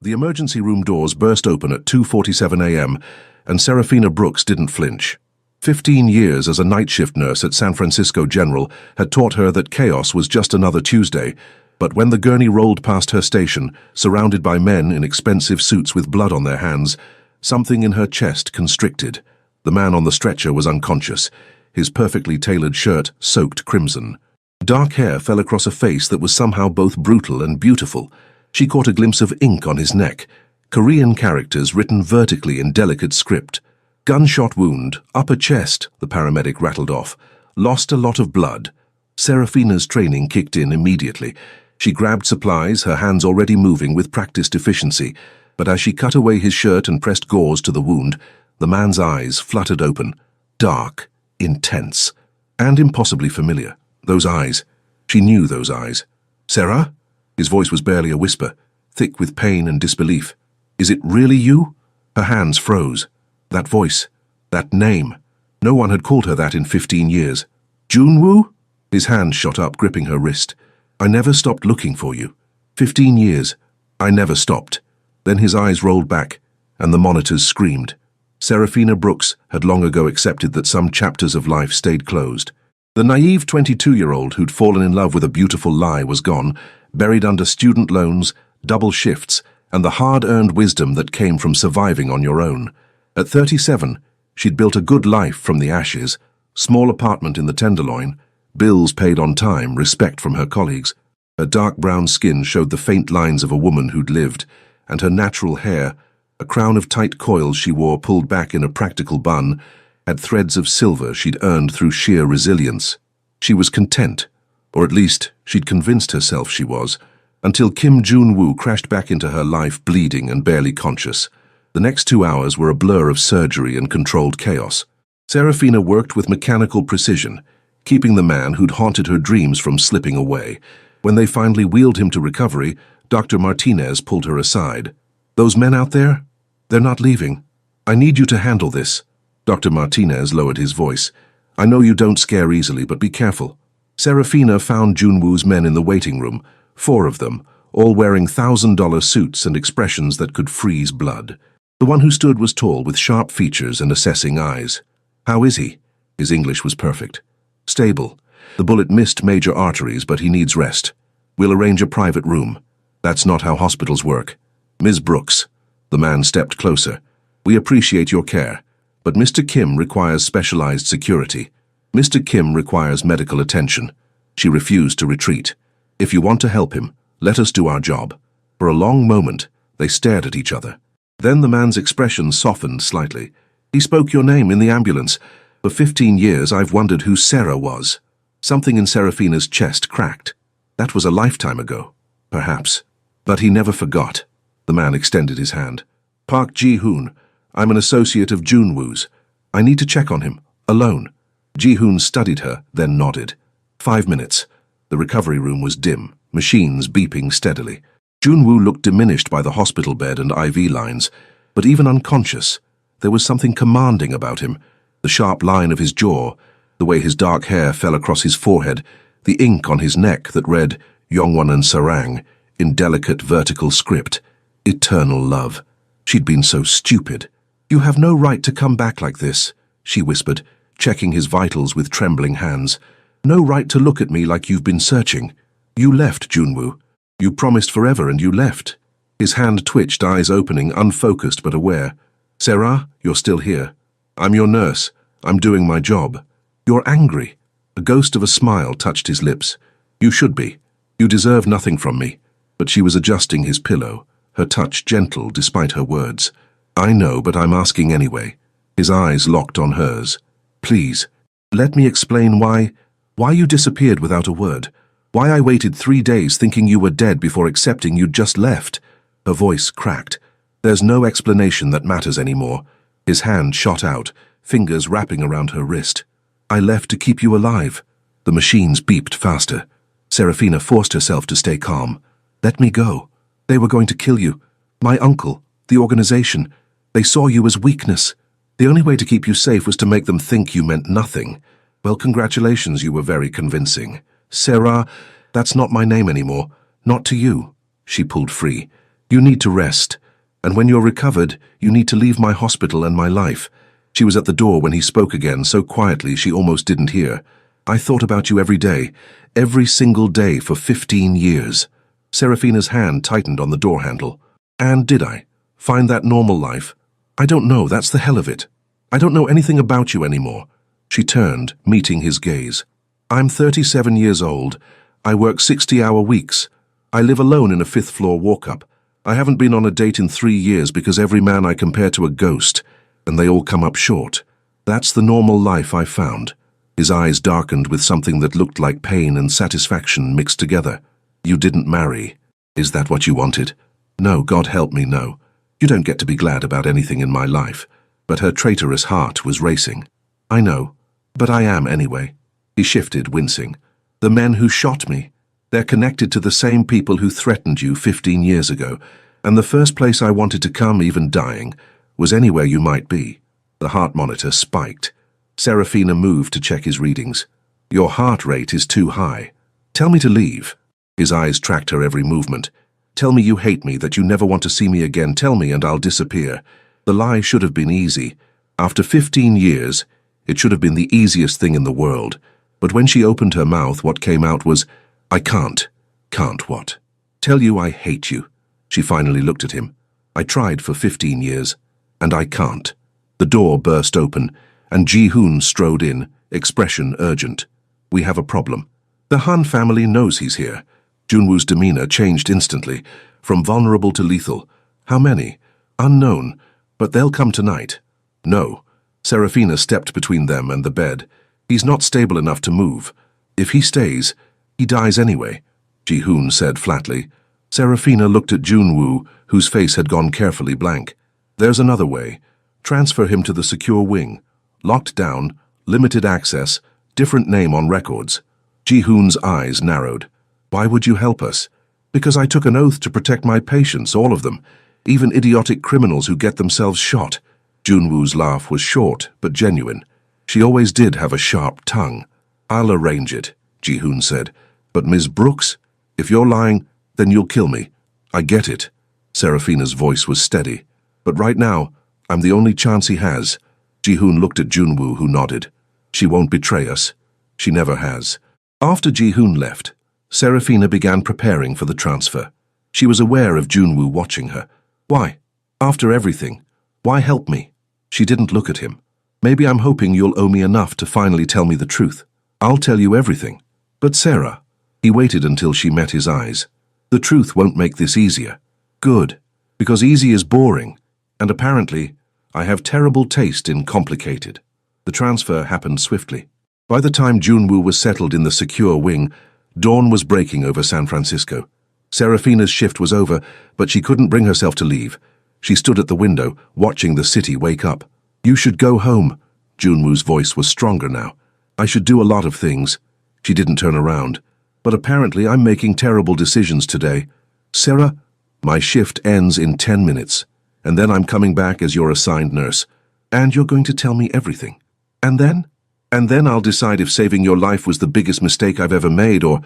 The emergency room doors burst open at 2:47 a.m., and Serafina Brooks didn't flinch. 15 years as a night shift nurse at San Francisco General had taught her that chaos was just another Tuesday, but when the gurney rolled past her station, surrounded by men in expensive suits with blood on their hands, something in her chest constricted. The man on the stretcher was unconscious, his perfectly tailored shirt soaked crimson. Dark hair fell across a face that was somehow both brutal and beautiful. She caught a glimpse of ink on his neck, Korean characters written vertically in delicate script. Gunshot wound, upper chest, the paramedic rattled off. Lost a lot of blood. Serafina's training kicked in immediately. She grabbed supplies, her hands already moving with practiced efficiency, but as she cut away his shirt and pressed gauze to the wound, the man's eyes fluttered open. Dark, intense, and impossibly familiar. Those eyes. She knew those eyes. "Sarah?" His voice was barely a whisper, thick with pain and disbelief. "Is it really you?" Her hands froze. That voice, that name. No one had called her that in 15 years. "Junwoo?" His hand shot up, gripping her wrist. "I never stopped looking for you. 15 years. I never stopped." Then his eyes rolled back, and the monitors screamed. Serafina Brooks had long ago accepted that some chapters of life stayed closed. The naive 22-year-old who'd fallen in love with a beautiful lie was gone, buried under student loans, double shifts, and the hard-earned wisdom that came from surviving on your own. At 37, she'd built a good life from the ashes, small apartment in the Tenderloin, bills paid on time, respect from her colleagues. Her dark brown skin showed the faint lines of a woman who'd lived, and her natural hair, a crown of tight coils she wore pulled back in a practical bun, had threads of silver she'd earned through sheer resilience. She was content, or at least she'd convinced herself she was, until Kim Junwoo crashed back into her life bleeding and barely conscious. The next 2 hours were a blur of surgery and controlled chaos. Serafina worked with mechanical precision, keeping the man who'd haunted her dreams from slipping away. When they finally wheeled him to recovery, Dr. Martinez pulled her aside. "Those men out there? They're not leaving. I need you to handle this." Dr. Martinez lowered his voice. "I know you don't scare easily, but be careful." Serafina found Junwoo's men in the waiting room, 4 of them, all wearing $1,000 suits and expressions that could freeze blood. The one who stood was tall, with sharp features and assessing eyes. "How is he?" His English was perfect. "Stable. The bullet missed major arteries, but he needs rest. We'll arrange a private room." "That's not how hospitals work." "Ms. Brooks." The man stepped closer. "We appreciate your care, but Mr. Kim requires specialized security. Mr. Kim requires medical attention." She refused to retreat. "If you want to help him, let us do our job." For a long moment, they stared at each other. Then the man's expression softened slightly. "He spoke your name in the ambulance. For 15 years I've wondered who Sarah was." Something in Serafina's chest cracked. That was a lifetime ago, perhaps. But he never forgot. The man extended his hand. "Park Ji-hoon. I'm an associate of Junwoo's. I need to check on him, alone." Ji-hoon studied her, then nodded. 5 minutes. The recovery room was dim, machines beeping steadily. Junwoo looked diminished by the hospital bed and IV lines, but even unconscious, there was something commanding about him. The sharp line of his jaw, the way his dark hair fell across his forehead, the ink on his neck that read Yongwon and Sarang in delicate vertical script. Eternal love. She'd been so stupid. "You have no right to come back like this," she whispered, checking his vitals with trembling hands. "No right to look at me like you've been searching. You left, Junwoo. You promised forever and you left." His hand twitched, eyes opening, unfocused but aware. "Sarah, you're still here. I'm your nurse. I'm doing my job." "You're angry." A ghost of a smile touched his lips. "You should be. You deserve nothing from me." But she was adjusting his pillow, her touch gentle despite her words. "I know, but I'm asking anyway." His eyes locked on hers. "Please, let me explain why you disappeared without a word. Why I waited 3 days thinking you were dead before accepting you'd just left." Her voice cracked. "There's no explanation that matters anymore." His hand shot out, fingers wrapping around her wrist. "I left to keep you alive." The machines beeped faster. Serafina forced herself to stay calm. "Let me go. They were going to kill you. My uncle, the organization. They saw you as weakness. The only way to keep you safe was to make them think you meant nothing. Well, congratulations, you were very convincing. Sarah, that's not my name anymore. Not to you." She pulled free. You need to rest, and when you're recovered, you need to leave my hospital and my life. She was at the door when he spoke again, so quietly she almost didn't hear. I thought about you every single day for 15 years. Serafina's hand tightened on the door handle. And did I find that normal life? I don't know, that's the hell of it. I don't know anything about you anymore. She turned, meeting his gaze. I'm 37 years old. I work 60-hour weeks. I live alone in a 5th-floor walk-up. I haven't been on a date in 3 years because every man I compare to a ghost, and they all come up short. That's the normal life I found. His eyes darkened with something that looked like pain and satisfaction mixed together. You didn't marry. Is that what you wanted? No, God help me, no. You don't get to be glad about anything in my life. But her traitorous heart was racing. I know, but I am anyway. He shifted, wincing. The men who shot me, they're connected to the same people who threatened you 15 years ago, and the first place I wanted to come, even dying, was anywhere you might be. The heart monitor spiked. Serafina moved to check his readings. Your heart rate is too high. Tell me to leave. His eyes tracked her every movement. Tell me you hate me, that you never want to see me again. Tell me and I'll disappear. The lie should have been easy. After 15 years, it should have been the easiest thing in the world. But when she opened her mouth, what came out was, I can't. Can't what? Tell you I hate you. She finally looked at him. I tried for 15 years, and I can't. The door burst open, and Ji-hoon strode in, expression urgent. We have a problem. The Han family knows he's here. Junwoo's demeanor changed instantly, from vulnerable to lethal. How many? Unknown, but they'll come tonight. No. Serafina stepped between them and the bed. He's not stable enough to move. If he stays, he dies anyway, Ji-hoon said flatly. Serafina looked at Junwoo, whose face had gone carefully blank. There's another way. Transfer him to the secure wing. Locked down, limited access, different name on records. Ji-hoon's eyes narrowed. Why would you help us? Because I took an oath to protect my patients, all of them, even idiotic criminals who get themselves shot. Junwoo's laugh was short, but genuine. She always did have a sharp tongue. I'll arrange it, Ji-hoon said. But Ms. Brooks, if you're lying, then you'll kill me. I get it. Serafina's voice was steady. But right now, I'm the only chance he has. Ji-hoon looked at Junwoo, who nodded. She won't betray us. She never has. After Ji-hoon left, Serafina began preparing for the transfer. She was aware of Junwoo watching her. Why? After everything, why help me? She didn't look at him. Maybe I'm hoping you'll owe me enough to finally tell me the truth. I'll tell you everything. But Sarah, he waited until she met his eyes. The truth won't make this easier. Good, because easy is boring, and apparently, I have terrible taste in complicated. The transfer happened swiftly. By the time Junwoo was settled in the secure wing, dawn was breaking over San Francisco. Serafina's shift was over, but she couldn't bring herself to leave. She stood at the window, watching the city wake up. You should go home. Junwoo's voice was stronger now. I should do a lot of things. She didn't turn around. But apparently I'm making terrible decisions today. Sarah, my shift ends in 10 minutes, and then I'm coming back as your assigned nurse. And you're going to tell me everything. And then? And then I'll decide if saving your life was the biggest mistake I've ever made, or...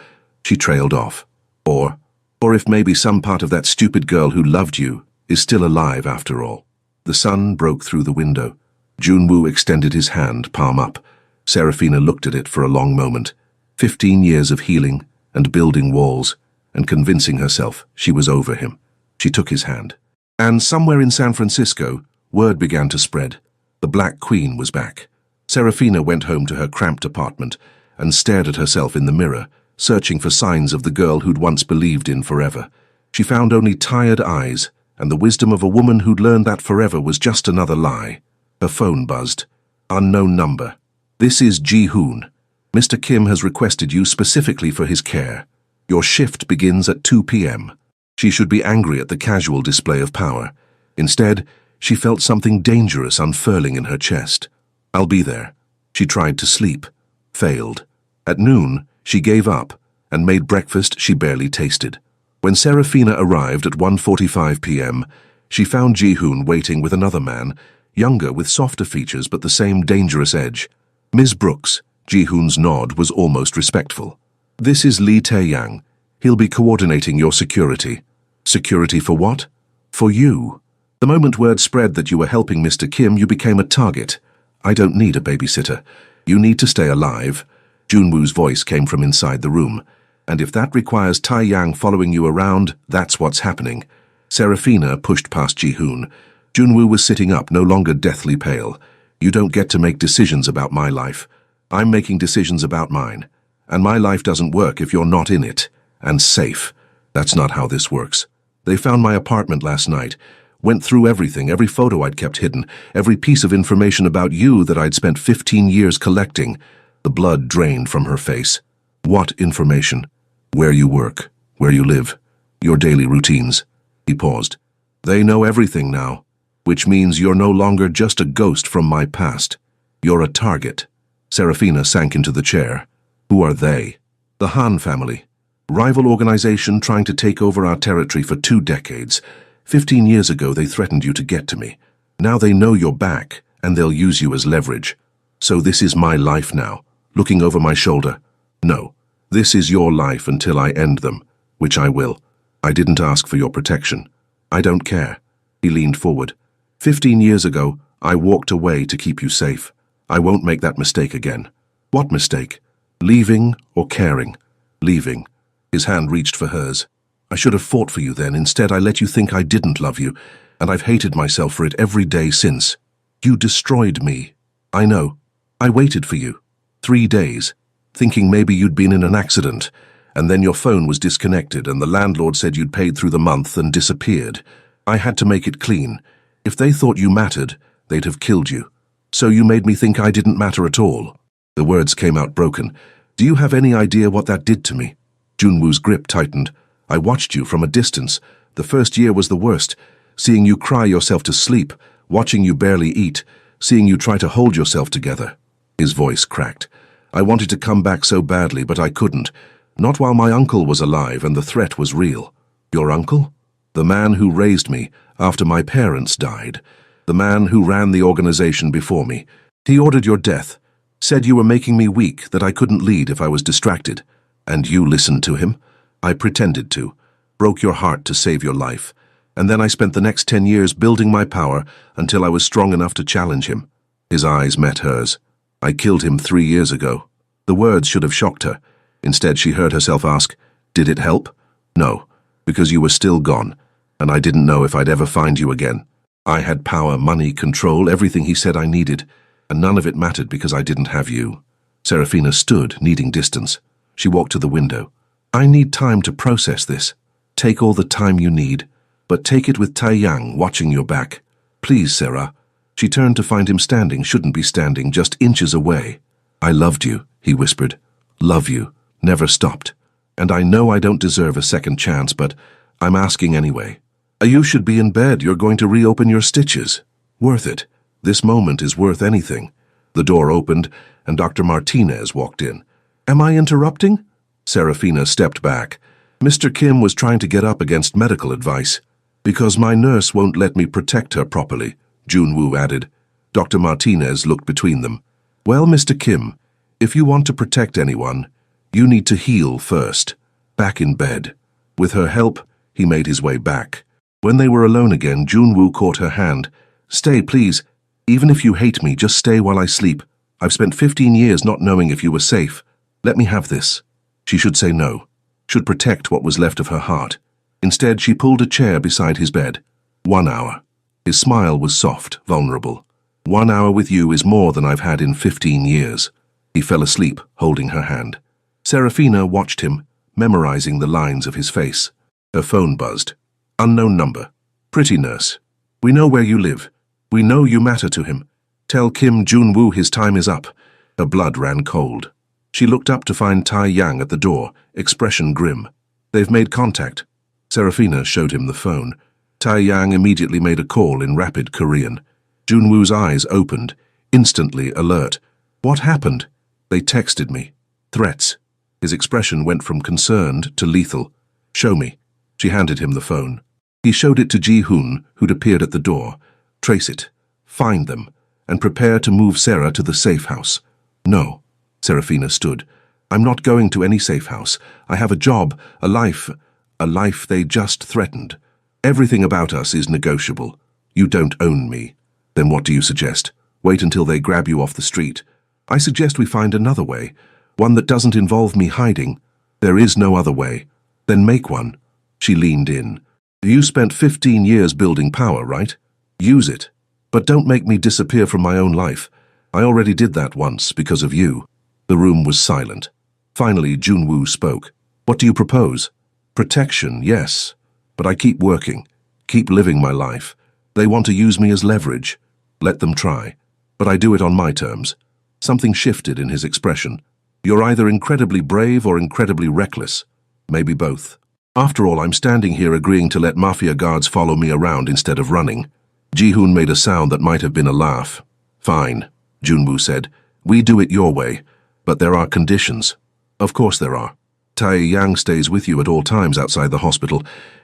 She trailed off. Or if maybe some part of that stupid girl who loved you is still alive after all. The sun broke through the window. Junwoo extended his hand, palm up. Serafina looked at it for a long moment. 15 years of healing and building walls and convincing herself she was over him. She took his hand. And somewhere in San Francisco, word began to spread. The Black Queen was back. Serafina went home to her cramped apartment and stared at herself in the mirror, searching for signs of the girl who'd once believed in forever. She found only tired eyes and the wisdom of a woman who'd learned that forever was just another lie. Her phone buzzed. Unknown number. This is Ji-hoon. Mr. Kim has requested you specifically for his care. Your shift begins at 2 p.m. She should be angry at the casual display of power. Instead, she felt something dangerous unfurling in her chest. I'll be there. She tried to sleep. Failed. At noon, she gave up and made breakfast she barely tasted. When Serafina arrived at 1:45 p.m., she found Ji-hoon waiting with another man, younger with softer features but the same dangerous edge. Ms. Brooks, Ji-hoon's nod was almost respectful. This is Lee Tae-yang. He'll be coordinating your security. Security for what? For you. The moment word spread that you were helping Mr. Kim, you became a target. I don't need a babysitter. You need to stay alive. Junwoo's voice came from inside the room. And if that requires Tai Yang following you around, that's what's happening. Serafina pushed past Ji-hoon. Junwoo was sitting up, no longer deathly pale. You don't get to make decisions about my life. I'm making decisions about mine. And my life doesn't work if you're not in it. And safe. That's not how this works. They found my apartment last night. Went through everything, every photo I'd kept hidden, every piece of information about you that I'd spent 15 years collecting. The blood drained from her face. What information? Where you work, where you live, your daily routines. He paused. They know everything now, which means you're no longer just a ghost from my past. You're a target. Serafina sank into the chair. Who are they? The Han family. Rival organization trying to take over our territory for 2 decades. 15 years ago they threatened you to get to me. Now they know you're back, and they'll use you as leverage. So this is my life now, looking over my shoulder. No, this is your life until I end them, which I will. I didn't ask for your protection. I don't care. He leaned forward. 15 years ago, I walked away to keep you safe. I won't make that mistake again. What mistake? Leaving or caring? Leaving. His hand reached for hers. I should have fought for you then. Instead, I let you think I didn't love you, and I've hated myself for it every day since. You destroyed me. I know. I waited for you. 3 days, thinking maybe you'd been in an accident, and then your phone was disconnected and the landlord said you'd paid through the month and disappeared. I had to make it clean. If they thought you mattered, they'd have killed you. So you made me think I didn't matter at all. The words came out broken. Do you have any idea what that did to me? Junwoo's grip tightened. I watched you from a distance. The first year was the worst. Seeing you cry yourself to sleep, watching you barely eat, seeing you try to hold yourself together. His voice cracked. I wanted to come back so badly, but I couldn't. Not while my uncle was alive and the threat was real. Your uncle? The man who raised me after my parents died. The man who ran the organization before me. He ordered your death. Said you were making me weak, that I couldn't lead if I was distracted. And you listened to him? I pretended to. Broke your heart to save your life. And then I spent the next 10 years building my power until I was strong enough to challenge him. His eyes met hers. I killed him 3 years ago. The words should have shocked her. Instead, she heard herself ask, did it help? No, because you were still gone, and I didn't know if I'd ever find you again. I had power, money, control, everything he said I needed, and none of it mattered because I didn't have you. Serafina stood, needing distance. She walked to the window. I need time to process this. Take all the time you need, but take it with Tai Yang watching your back. Please, Sarah. She turned to find him standing, shouldn't be standing, just inches away. I loved you, he whispered. Love you. Never stopped. And I know I don't deserve a second chance, but I'm asking anyway. You should be in bed. You're going to reopen your stitches. Worth it. This moment is worth anything. The door opened, and Dr. Martinez walked in. Am I interrupting? Serafina stepped back. Mr. Kim was trying to get up against medical advice. Because my nurse won't let me protect her properly, Junwoo added. Dr. Martinez looked between them. Well, Mr. Kim, if you want to protect anyone, you need to heal first. Back in bed. With her help, he made his way back. When they were alone again, Junwoo caught her hand. Stay, please. Even if you hate me, just stay while I sleep. I've spent 15 years not knowing if you were safe. Let me have this. She should say no. Should protect what was left of her heart. Instead, she pulled a chair beside his bed. 1 hour. His smile was soft, vulnerable. 1 hour with you is more than I've had in 15 years. He fell asleep, holding her hand. Serafina watched him, memorizing the lines of his face. Her phone buzzed. Unknown number. Pretty nurse. We know where you live. We know you matter to him. Tell Kim Junwoo his time is up. Her blood ran cold. She looked up to find Tai Yang at the door, expression grim. They've made contact. Serafina showed him the phone. Tai Yang immediately made a call in rapid Korean. Junwoo's eyes opened, instantly alert. What happened? They texted me. Threats. His expression went from concerned to lethal. Show me. She handed him the phone. He showed it to Ji-hoon, who'd appeared at the door. Trace it. Find them. And prepare to move Sarah to the safe house. No. Serafina stood. I'm not going to any safe house. I have a job, a life they just threatened. Everything about us is negotiable. You don't own me. Then what do you suggest? Wait until they grab you off the street. I suggest we find another way, one that doesn't involve me hiding. There is no other way. Then make one. She leaned in. You spent 15 years building power, right? Use it. But don't make me disappear from my own life. I already did that once because of you. The room was silent. Finally, Junwoo spoke. What do you propose? Protection, yes. But I keep working. Keep living my life. They want to use me as leverage. Let them try. But I do it on my terms. Something shifted in his expression. You're either incredibly brave or incredibly reckless. Maybe both. After all, I'm standing here agreeing to let Mafia guards follow me around instead of running. Ji-hoon made a sound that might have been a laugh. Fine, Junwoo said. We do it your way. But there are conditions. Of course there are. Tae-yang stays with you at all times outside the hospital.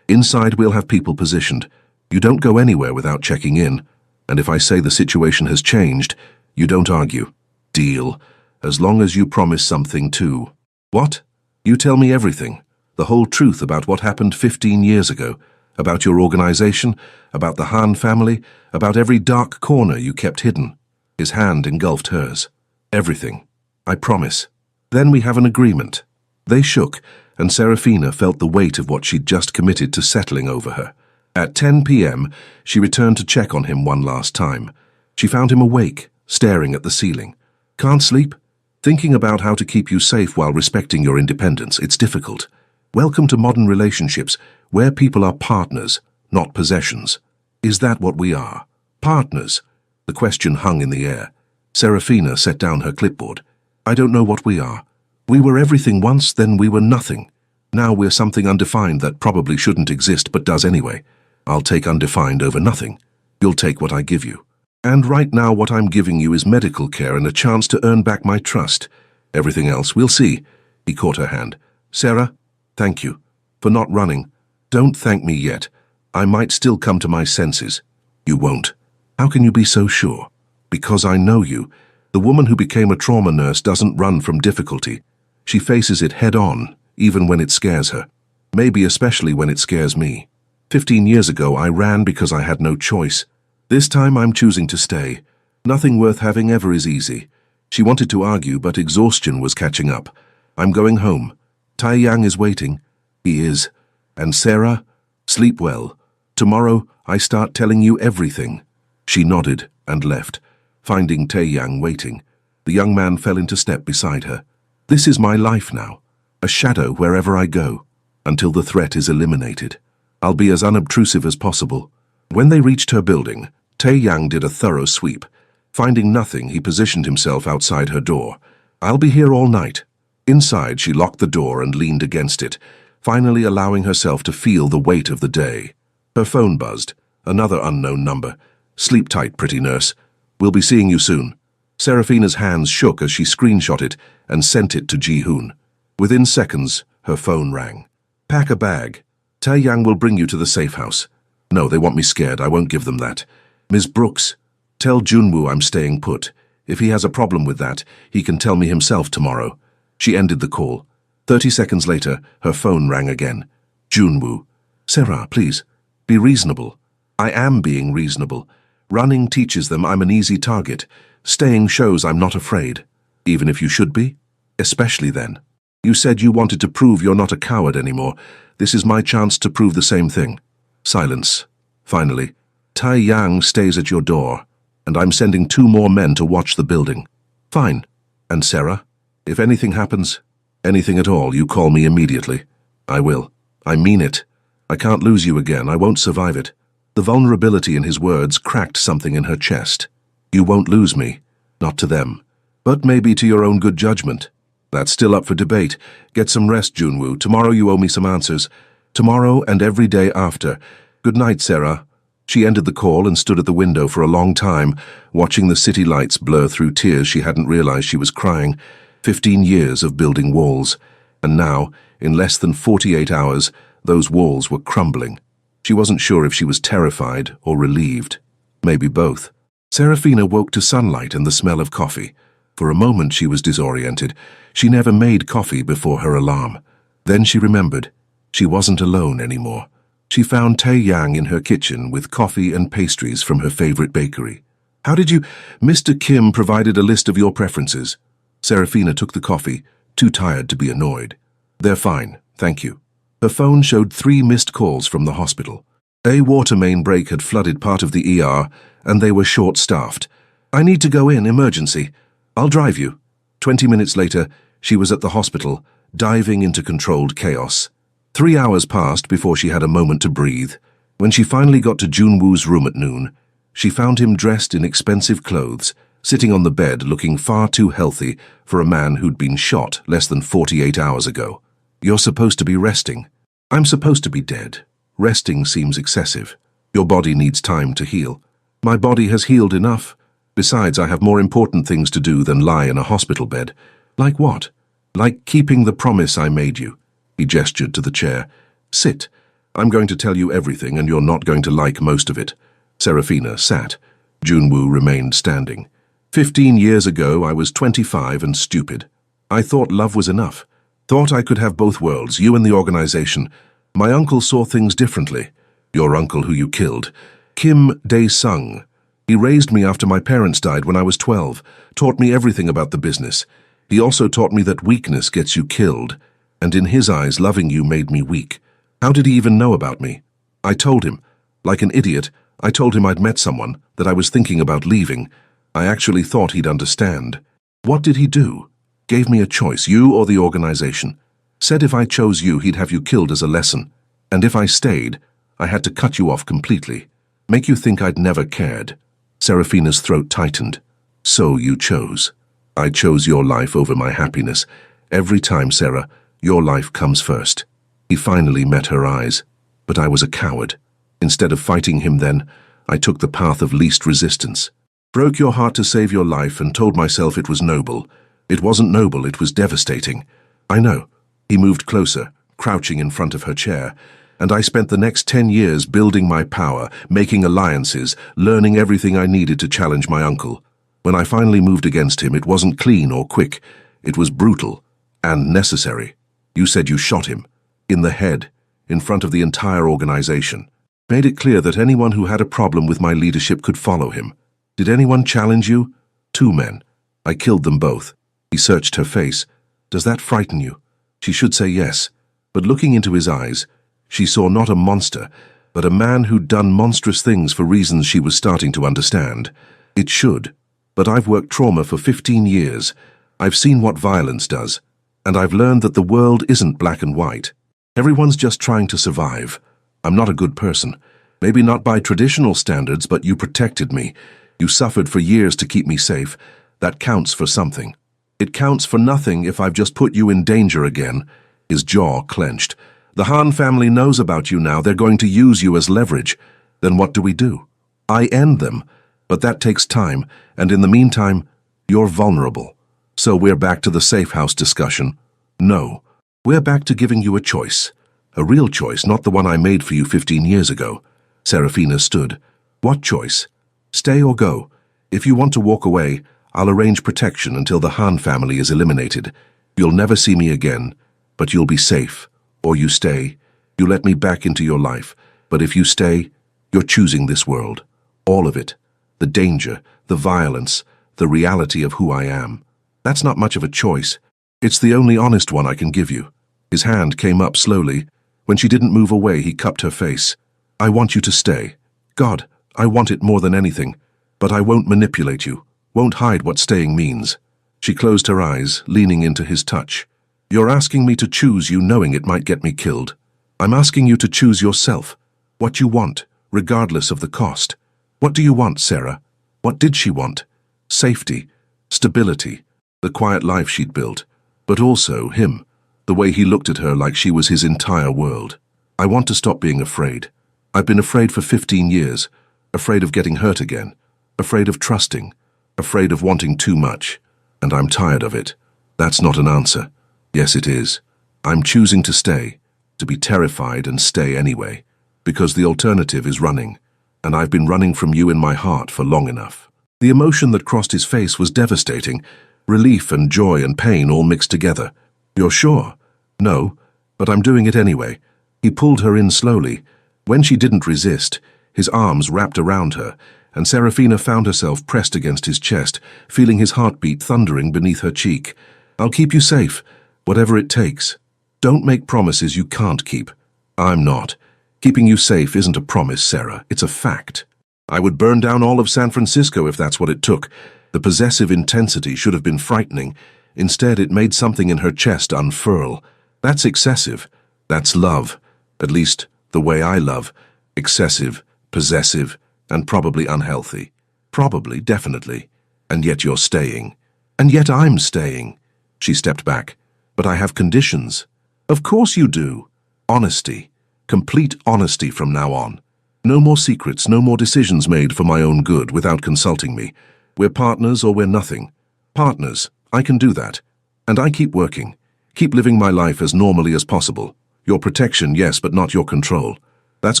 Inside we'll have people positioned. You don't go anywhere without checking in. And if I say the situation has changed, you don't argue. Deal. As long as you promise something too. What? You tell me everything. The whole truth about what happened 15 years ago. About your organization, about the Han family, about every dark corner you kept hidden. His hand engulfed hers. Everything. I promise. Then we have an agreement. They shook, and Serafina felt the weight of what she'd just committed to settling over her. At 10 p.m., she returned to check on him one last time. She found him awake, staring at the ceiling. Can't sleep? Thinking about how to keep you safe while respecting your independence, it's difficult. Welcome to modern relationships, where people are partners, not possessions. Is that what we are? Partners? The question hung in the air. Serafina set down her clipboard. I don't know what we are. We were everything once, then we were nothing. Now we're something undefined that probably shouldn't exist but does anyway. I'll take undefined over nothing. You'll take what I give you. And right now what I'm giving you is medical care and a chance to earn back my trust. Everything else, we'll see. He caught her hand. Sarah, thank you. For not running. Don't thank me yet. I might still come to my senses. You won't. How can you be so sure? Because I know you. The woman who became a trauma nurse doesn't run from difficulty. She faces it head-on, even when it scares her. Maybe especially when it scares me. 15 years ago, I ran because I had no choice. This time I'm choosing to stay. Nothing worth having ever is easy. She wanted to argue, but exhaustion was catching up. I'm going home. Tae-yang is waiting. He is. And Sarah, sleep well. Tomorrow, I start telling you everything. She nodded and left, finding Tae-yang waiting. The young man fell into step beside her. This is my life now. A shadow wherever I go, until the threat is eliminated. I'll be as unobtrusive as possible. When they reached her building, Tae-yang did a thorough sweep. Finding nothing, he positioned himself outside her door. I'll be here all night. Inside, she locked the door and leaned against it, finally allowing herself to feel the weight of the day. Her phone buzzed. Another unknown number. Sleep tight, pretty nurse. We'll be seeing you soon. Serafina's hands shook as she screenshot it and sent it to Ji-hoon. Within seconds, her phone rang. Pack a bag. Tae-yang will bring you to the safe house. No, they want me scared. I won't give them that. Ms. Brooks, tell Junwoo I'm staying put. If he has a problem with that, he can tell me himself tomorrow. She ended the call. 30 seconds later, her phone rang again. Junwoo. Sarah, please, be reasonable. I am being reasonable. Running teaches them I'm an easy target. Staying shows I'm not afraid. Even if you should be? Especially then. You said you wanted to prove you're not a coward anymore. This is my chance to prove the same thing. Silence. Finally, Tae-yang stays at your door, and I'm sending 2 more men to watch the building. Fine. And Sarah, if anything happens, anything at all, you call me immediately. I will. I mean it. I can't lose you again. I won't survive it. The vulnerability in his words cracked something in her chest. You won't lose me. Not to them. But maybe to your own good judgment. That's still up for debate. Get some rest, Junwoo. Tomorrow you owe me some answers. Tomorrow and every day after. Good night, Sarah. She ended the call and stood at the window for a long time, watching the city lights blur through tears she hadn't realized she was crying. 15 years of building walls. And now, in less than 48 hours, those walls were crumbling. She wasn't sure if she was terrified or relieved. Maybe both. Serafina woke to sunlight and the smell of coffee. For a moment she was disoriented. She never made coffee before her alarm. Then she remembered. She wasn't alone anymore. She found Tae Yang in her kitchen with coffee and pastries from her favorite bakery. "How did you—" "Mr. Kim provided a list of your preferences." Serafina took the coffee, too tired to be annoyed. "They're fine, thank you." Her phone showed 3 missed calls from the hospital. A water main break had flooded part of the ER, and they were short-staffed. "I need to go in, emergency. I'll drive you." 20 minutes later, she was at the hospital, diving into controlled chaos. 3 hours passed before she had a moment to breathe. When she finally got to Junwoo's room at noon, she found him dressed in expensive clothes, sitting on the bed looking far too healthy for a man who'd been shot less than 48 hours ago. "You're supposed to be resting." "I'm supposed to be dead. Resting seems excessive. Your body needs time to heal." "My body has healed enough. Besides, I have more important things to do than lie in a hospital bed." "Like what?" "Like keeping the promise I made you." He gestured to the chair. "Sit. I'm going to tell you everything, and you're not going to like most of it." Serafina sat. Junwoo remained standing. 15 years ago, I was 25 and stupid. I thought love was enough. Thought I could have both worlds, you and the organization. My uncle saw things differently. Your uncle who you killed. Kim Dae-sung. He raised me after my parents died when I was 12, taught me everything about the business. He also taught me that weakness gets you killed, and in his eyes, loving you made me weak. How did he even know about me? I told him. Like an idiot, I told him I'd met someone, that I was thinking about leaving. I actually thought he'd understand. What did he do? Gave me a choice, you or the organization. Said if I chose you, he'd have you killed as a lesson. And if I stayed, I had to cut you off completely. Make you think I'd never cared. Serafina's throat tightened. So you chose. I chose your life over my happiness. Every time, Sarah, your life comes first. He finally met her eyes. But I was a coward. Instead of fighting him then, I took the path of least resistance. Broke your heart to save your life and told myself it was noble. It wasn't noble, it was devastating. I know. He moved closer, crouching in front of her chair, and I spent the next 10 years building my power, making alliances, learning everything I needed to challenge my uncle. When I finally moved against him, it wasn't clean or quick. It was brutal and necessary. You said you shot him. In the head, in front of the entire organization. Made it clear that anyone who had a problem with my leadership could follow him. Did anyone challenge you? 2 men. I killed them both. He searched her face. Does that frighten you? She should say yes, but looking into his eyes, she saw not a monster, but a man who'd done monstrous things for reasons she was starting to understand. It should. But I've worked trauma for 15 years. I've seen what violence does, and I've learned that the world isn't black and white. Everyone's just trying to survive. I'm not a good person. Maybe not by traditional standards, but you protected me. You suffered for years to keep me safe. That counts for something. It counts for nothing if I've just put you in danger again. His jaw clenched. The Han family knows about you now. They're going to use you as leverage. Then what do? I end them. But that takes time, and in the meantime, you're vulnerable. So we're back to the safe house discussion. No. We're back to giving you a choice. A real choice, not the one I made for you 15 years ago. Serafina stood. What choice? Stay or go. If you want to walk away, I'll arrange protection until the Han family is eliminated. You'll never see me again, but you'll be safe. Or you stay. You let me back into your life. But if you stay, you're choosing this world. All of it. The danger, the violence, the reality of who I am. That's not much of a choice. It's the only honest one I can give you. His hand came up slowly. When she didn't move away, he cupped her face. I want you to stay. God, I want it more than anything. But I won't manipulate you. Won't hide what staying means. She closed her eyes, leaning into his touch. You're asking me to choose you knowing it might get me killed. I'm asking you to choose yourself. What you want, regardless of the cost. What do you want, Sarah? What did she want? Safety, stability, the quiet life she'd built. But also him, the way he looked at her like she was his entire world. I want to stop being afraid. I've been afraid for 15 years. Afraid of getting hurt again. Afraid of trusting. Afraid of wanting too much. And I'm tired of it. That's not an answer. Yes, it is. I'm choosing to stay. To be terrified and stay anyway. Because the alternative is running. And I've been running from you in my heart for long enough. The emotion that crossed his face was devastating. Relief and joy and pain all mixed together. You're sure? No, but I'm doing it anyway. He pulled her in slowly. When she didn't resist, his arms wrapped around her, and Serafina found herself pressed against his chest, feeling his heartbeat thundering beneath her cheek. "I'll keep you safe, whatever it takes. Don't make promises you can't keep." "I'm not. Keeping you safe isn't a promise, Sarah. It's a fact. I would burn down all of San Francisco if that's what it took." The possessive intensity should have been frightening. Instead, it made something in her chest unfurl. That's excessive. That's love. At least, the way I love. Excessive, possessive, and probably unhealthy. Probably, definitely. And yet you're staying. And yet I'm staying. She stepped back. "But I have conditions." "Of course you do. Honesty. Complete honesty from now on. No more secrets, no more decisions made for my own good without consulting me. We're partners or we're nothing. Partners. I can do that. And I keep working. Keep living my life as normally as possible. Your protection, yes, but not your control. That's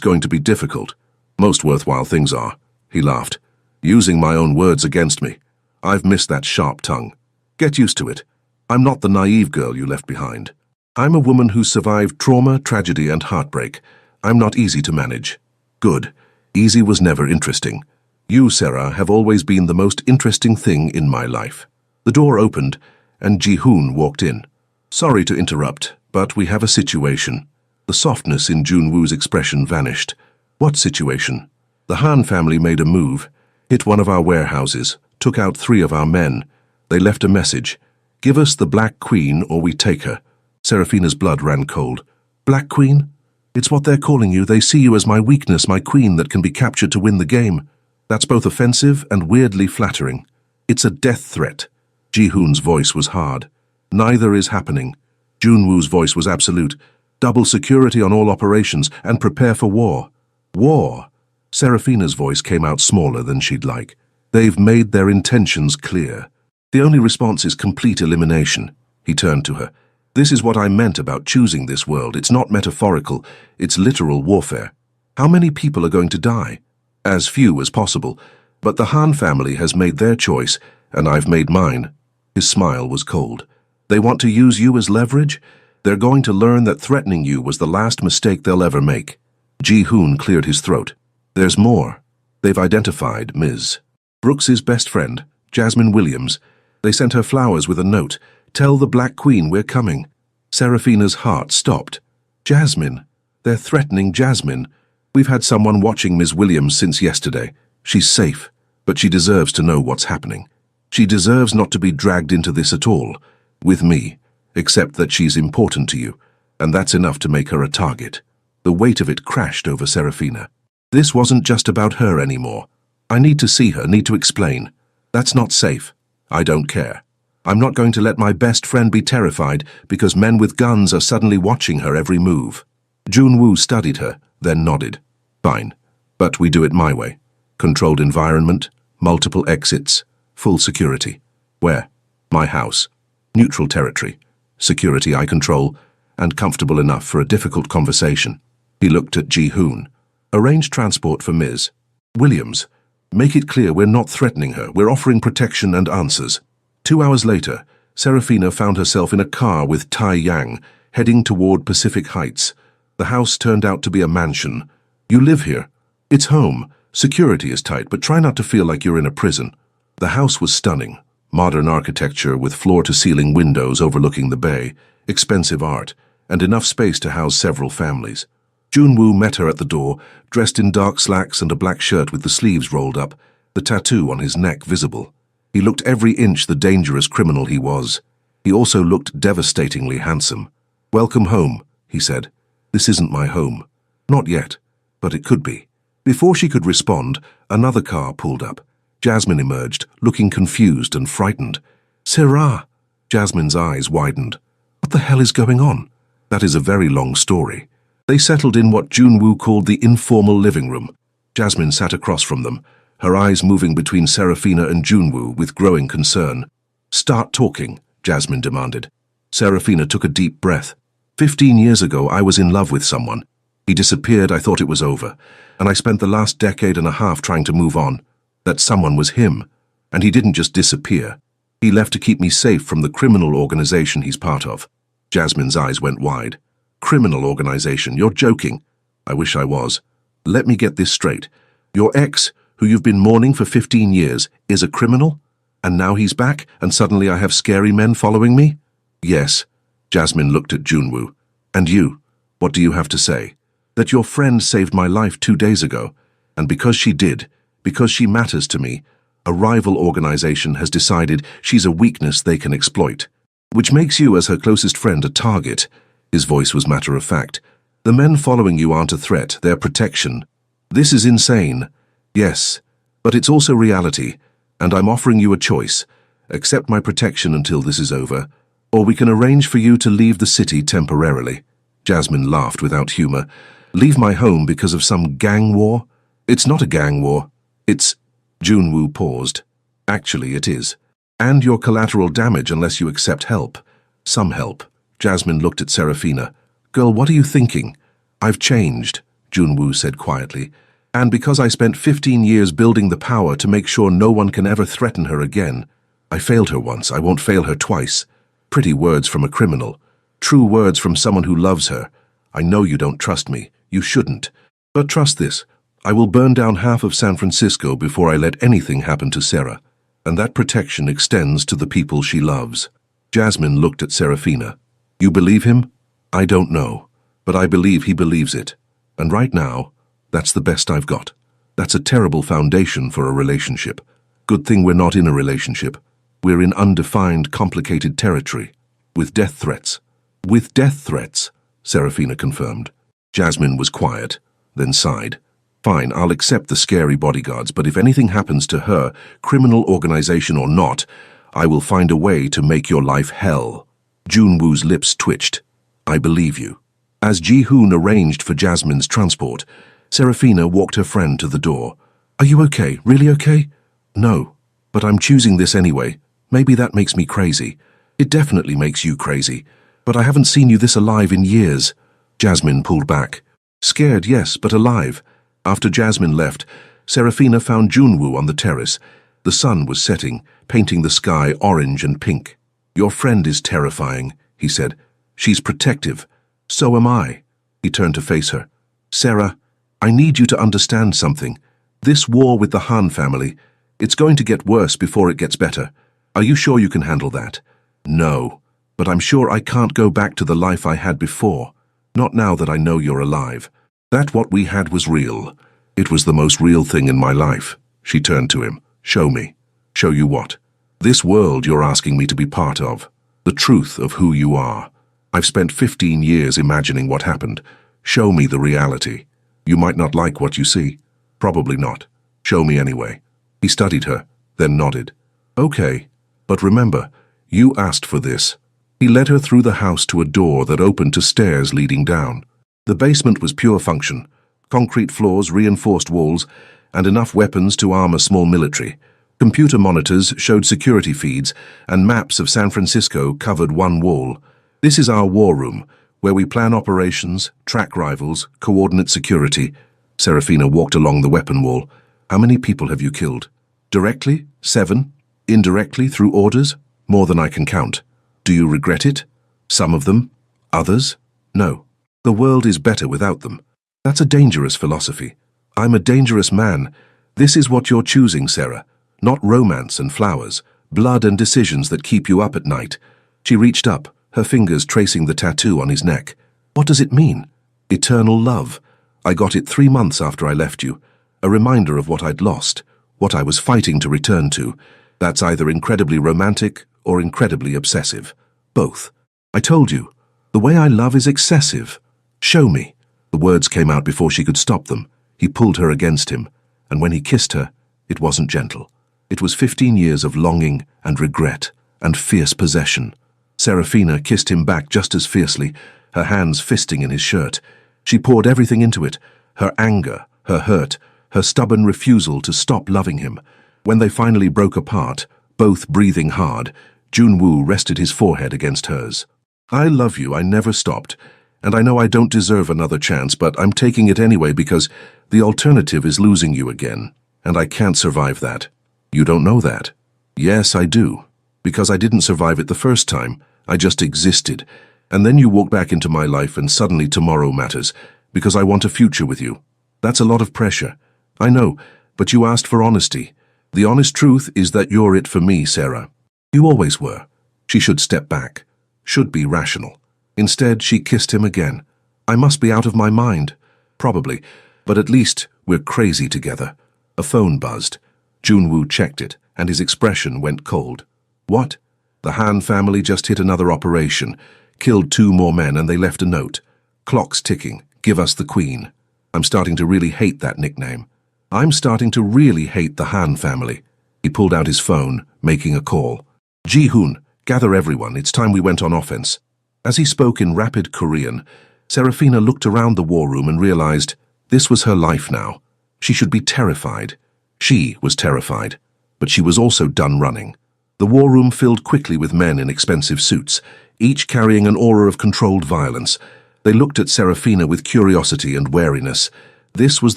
going to be difficult. Most worthwhile things are." He laughed. "Using my own words against me. I've missed that sharp tongue. Get used to it. I'm not the naive girl you left behind. I'm a woman who survived trauma, tragedy, and heartbreak. I'm not easy to manage." "Good. Easy was never interesting. You, Sarah, have always been the most interesting thing in my life." The door opened, and Ji-hoon walked in. "Sorry to interrupt, but we have a situation." The softness in Jun-woo's expression vanished. "What situation?" "The Han family made a move, hit one of our warehouses, took out 3 of our men. They left a message. 'Give us the Black Queen or we take her.'" Serafina's blood ran cold. "Black Queen? It's what they're calling you. They see you as my weakness, my queen that can be captured to win the game. That's both offensive and weirdly flattering. It's a death threat." Ji-hoon's voice was hard. "Neither is happening." Jun-woo's voice was absolute. "Double security on all operations and prepare for war." "War?" Serafina's voice came out smaller than she'd like. "They've made their intentions clear. The only response is complete elimination." He turned to her. "This is what I meant about choosing this world. It's not metaphorical, it's literal warfare. How many people are going to die? As few as possible. But the Han family has made their choice, and I've made mine." His smile was cold. "They want to use you as leverage? They're going to learn that threatening you was the last mistake they'll ever make." Ji-hoon cleared his throat. "There's more. They've identified Ms. Brooks's best friend, Jasmine Williams. They sent her flowers with a note. 'Tell the Black Queen we're coming.'" Serafina's heart stopped. "Jasmine? They're threatening Jasmine. We've had someone watching Ms. Williams since yesterday. She's safe, but she deserves to know what's happening. She deserves not to be dragged into this at all, with me, except that she's important to you, and that's enough to make her a target." The weight of it crashed over Serafina. This wasn't just about her anymore. "I need to see her, need to explain. That's not safe. I don't care. I'm not going to let my best friend be terrified because men with guns are suddenly watching her every move." Jun-woo studied her, then nodded. "Fine, but we do it my way. Controlled environment, multiple exits, full security. Where? My house. Neutral territory. Security I control, and comfortable enough for a difficult conversation." He looked at Ji-hoon. "Arrange transport for Ms. Williams. Make it clear we're not threatening her, we're offering protection and answers." 2 hours later, Serafina found herself in a car with Tai Yang, heading toward Pacific Heights. The house turned out to be a mansion. "You live here. It's home. Security is tight, but try not to feel like you're in a prison." The house was stunning. Modern architecture with floor-to-ceiling windows overlooking the bay, expensive art, and enough space to house several families. Jun-woo met her at the door, dressed in dark slacks and a black shirt with the sleeves rolled up, the tattoo on his neck visible. He looked every inch the dangerous criminal he was. He also looked devastatingly handsome. "Welcome home," he said. "This isn't my home. Not yet, but it could be." Before she could respond, another car pulled up. Jasmine emerged, looking confused and frightened. "Sarah!" Jasmine's eyes widened. "What the hell is going on?" "That is a very long story." They settled in what Jun-woo called the informal living room. Jasmine sat across from them, her eyes moving between Serafina and Jun-woo with growing concern. "Start talking," Jasmine demanded. Serafina took a deep breath. 15 years ago, I was in love with someone. He disappeared, I thought it was over, and I spent the last decade and a half trying to move on. That someone was him, and he didn't just disappear. He left to keep me safe from the criminal organization he's part of. Jasmine's eyes went wide. "Criminal organization? You're joking." "I wish I was. Let me get this straight. Your ex, who you've been mourning for 15 years, is a criminal? And now he's back, and suddenly I have scary men following me? Yes. Jasmine looked at Junwoo. And you? What do you have to say? That your friend saved my life 2 days ago, and because she did, because she matters to me, a rival organization has decided she's a weakness they can exploit, which makes you, as her closest friend, a target. His voice was matter-of-fact. The men following you aren't a threat, they're protection. This is insane. Yes, but it's also reality, and I'm offering you a choice. Accept my protection until this is over, or we can arrange for you to leave the city temporarily. Jasmine laughed without humor. Leave my home because of some gang war? It's not a gang war. It's... Junwoo paused. Actually, it is. And you're collateral damage unless you accept help. Some help. Jasmine looked at Serafina. Girl, what are you thinking? I've changed, Junwoo said quietly. And because I spent 15 years building the power to make sure no one can ever threaten her again. I failed her once, I won't fail her twice. Pretty words from a criminal. True words from someone who loves her. I know you don't trust me. You shouldn't. But trust this. I will burn down half of San Francisco before I let anything happen to Sarah. And that protection extends to the people she loves. Jasmine looked at Serafina. You believe him? I don't know. But I believe he believes it. And right now, that's the best I've got. That's a terrible foundation for a relationship. Good thing we're not in a relationship. We're in undefined, complicated territory. With death threats. With death threats, Serafina confirmed. Jasmine was quiet, then sighed. Fine, I'll accept the scary bodyguards, but if anything happens to her, criminal organization or not, I will find a way to make your life hell. Junwoo's lips twitched. I believe you. As Ji-hoon arranged for Jasmine's transport, Serafina walked her friend to the door. Are you okay? Really okay? No, but I'm choosing this anyway. Maybe that makes me crazy. It definitely makes you crazy. But I haven't seen you this alive in years. Jasmine pulled back. Scared, yes, but alive. After Jasmine left, Serafina found Junwoo on the terrace. The sun was setting, painting the sky orange and pink. Your friend is terrifying, he said. She's protective. So am I. He turned to face her. Sarah, I need you to understand something. This war with the Han family, it's going to get worse before it gets better. Are you sure you can handle that? No, but I'm sure I can't go back to the life I had before. Not now that I know you're alive. That what we had was real. It was the most real thing in my life. She turned to him. Show me. Show you what? This world you're asking me to be part of. The truth of who you are. I've spent 15 years imagining what happened. Show me the reality. You might not like what you see. Probably not. Show me anyway. He studied her, then nodded. Okay, but remember, you asked for this. He led her through the house to a door that opened to stairs leading down. The basement was pure function. Concrete floors, reinforced walls, and enough weapons to arm a small military. Computer monitors showed security feeds, and maps of San Francisco covered one wall. This is our war room, where we plan operations, track rivals, coordinate security. Serafina walked along the weapon wall. How many people have you killed? Directly? 7. Indirectly, through orders? More than I can count. Do you regret it? Some of them? Others? No. The world is better without them. That's a dangerous philosophy. I'm a dangerous man. This is what you're choosing, Sarah. Not romance and flowers, blood and decisions that keep you up at night. She reached up, her fingers tracing the tattoo on his neck. What does it mean? Eternal love. I got it 3 months after I left you. A reminder of what I'd lost, what I was fighting to return to. That's either incredibly romantic or incredibly obsessive. Both. I told you. The way I love is excessive. Show me. The words came out before she could stop them. He pulled her against him, and when he kissed her, it wasn't gentle. It was 15 years of longing and regret and fierce possession. Serafina kissed him back just as fiercely, her hands fisting in his shirt. She poured everything into it, her anger, her hurt, her stubborn refusal to stop loving him. When they finally broke apart, both breathing hard, Junwoo rested his forehead against hers. I love you, I never stopped. And I know I don't deserve another chance, but I'm taking it anyway because the alternative is losing you again. And I can't survive that. You don't know that. Yes, I do. Because I didn't survive it the first time. I just existed. And then you walked back into my life and suddenly tomorrow matters. Because I want a future with you. That's a lot of pressure. I know, but you asked for honesty. The honest truth is that you're it for me, Sarah. You always were. She should step back. Should be rational. Instead, she kissed him again. I must be out of my mind. Probably, but at least we're crazy together. A phone buzzed. Junwoo checked it, and his expression went cold. What? The Han family just hit another operation, killed 2 more men, and they left a note. Clock's ticking. Give us the queen. I'm starting to really hate that nickname. I'm starting to really hate the Han family. He pulled out his phone, making a call. Ji-hoon, gather everyone. It's time we went on offense. As he spoke in rapid Korean, Serafina looked around the war room and realized this was her life now. She should be terrified. She was terrified, but she was also done running. The war room filled quickly with men in expensive suits, each carrying an aura of controlled violence. They looked at Serafina with curiosity and wariness. This was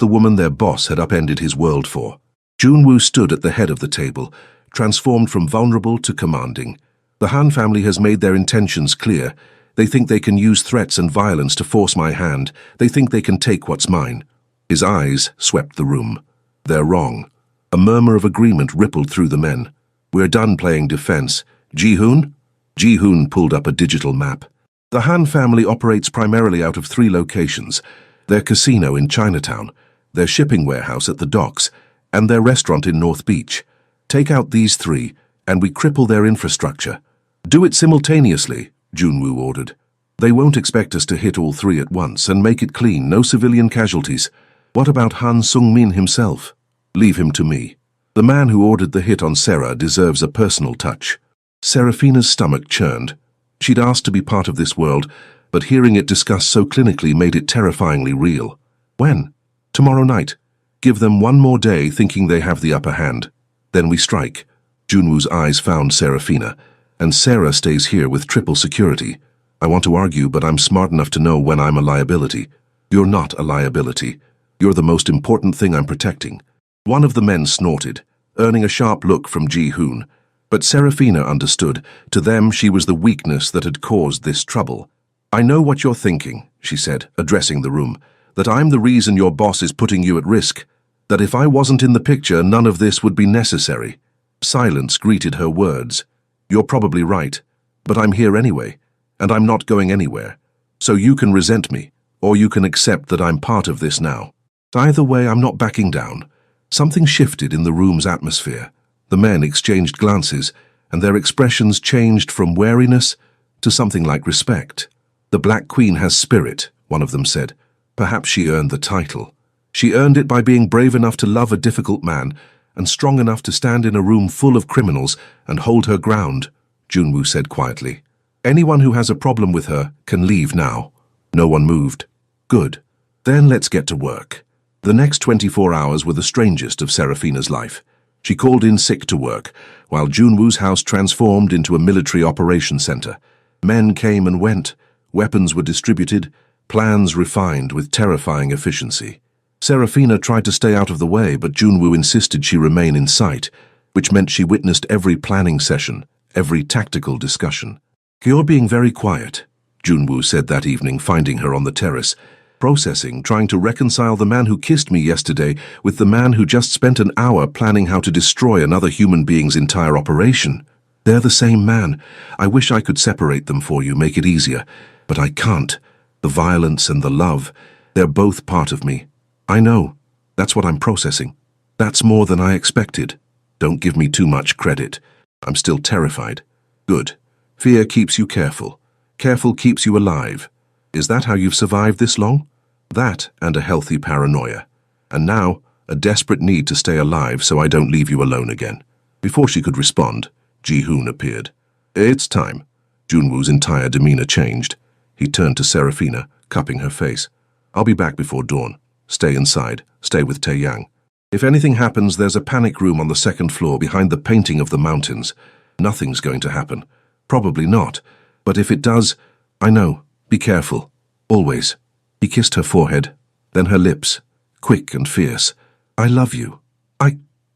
the woman their boss had upended his world for. Junwoo stood at the head of the table, transformed from vulnerable to commanding. The Han family has made their intentions clear. They think they can use threats and violence to force my hand. They think they can take what's mine. His eyes swept the room. They're wrong. A murmur of agreement rippled through the men. We're done playing defense. Ji-hoon? Ji-hoon pulled up a digital map. The Han family operates primarily out of 3 locations: their casino in Chinatown, their shipping warehouse at the docks, and their restaurant in North Beach. Take out these 3, and we cripple their infrastructure. Do it simultaneously, Junwoo ordered. They won't expect us to hit all 3 at once, and make it clean, no civilian casualties. What about Han Sung-min himself? Leave him to me. The man who ordered the hit on Sarah deserves a personal touch. Serafina's stomach churned. She'd asked to be part of this world, but hearing it discussed so clinically made it terrifyingly real. When? Tomorrow night. Give them 1 more day thinking they have the upper hand. Then we strike. Junwoo's eyes found Serafina, and Sarah stays here with triple security. I want to argue, but I'm smart enough to know when I'm a liability. You're not a liability. You're the most important thing I'm protecting. One of the men snorted, earning a sharp look from Ji-hoon. But Serafina understood. To them, she was the weakness that had caused this trouble. I know what you're thinking, she said, addressing the room, that I'm the reason your boss is putting you at risk, that if I wasn't in the picture, none of this would be necessary. Silence greeted her words. You're probably right, but I'm here anyway, and I'm not going anywhere. So you can resent me, or you can accept that I'm part of this now. Either way, I'm not backing down. Something shifted in the room's atmosphere. The men exchanged glances, and their expressions changed from wariness to something like respect. The Black Queen has spirit, one of them said. Perhaps she earned the title. She earned it by being brave enough to love a difficult man, and strong enough to stand in a room full of criminals and hold her ground, Junwoo said quietly. Anyone who has a problem with her can leave now. No one moved. Good. Then let's get to work. The next 24 hours were the strangest of Serafina's life. She called in sick to work, while Junwoo's house transformed into a military operations center. Men came and went, weapons were distributed, plans refined with terrifying efficiency. Serafina tried to stay out of the way, but Junwoo insisted she remain in sight, which meant she witnessed every planning session, every tactical discussion. You're being very quiet, Junwoo said that evening, finding her on the terrace. Processing, trying to reconcile the man who kissed me yesterday with the man who just spent an hour planning how to destroy another human being's entire operation. They're the same man. I wish I could separate them for you, make it easier. But I can't. The violence and the love, they're both part of me. I know. That's what I'm processing. That's more than I expected. Don't give me too much credit. I'm still terrified. Good. Fear keeps you careful. Careful keeps you alive. Is that how you've survived this long? That and a healthy paranoia. And now, a desperate need to stay alive so I don't leave you alone again. Before she could respond, Ji-hoon appeared. It's time. Junwoo's entire demeanor changed. He turned to Serafina, cupping her face. I'll be back before dawn. Stay inside. Stay with Taeyang. If anything happens, there's a panic room on the 2nd floor behind the painting of the mountains. Nothing's going to happen. Probably not. But if it does, I know. Be careful. Always. He kissed her forehead, then her lips, quick and fierce. I love you.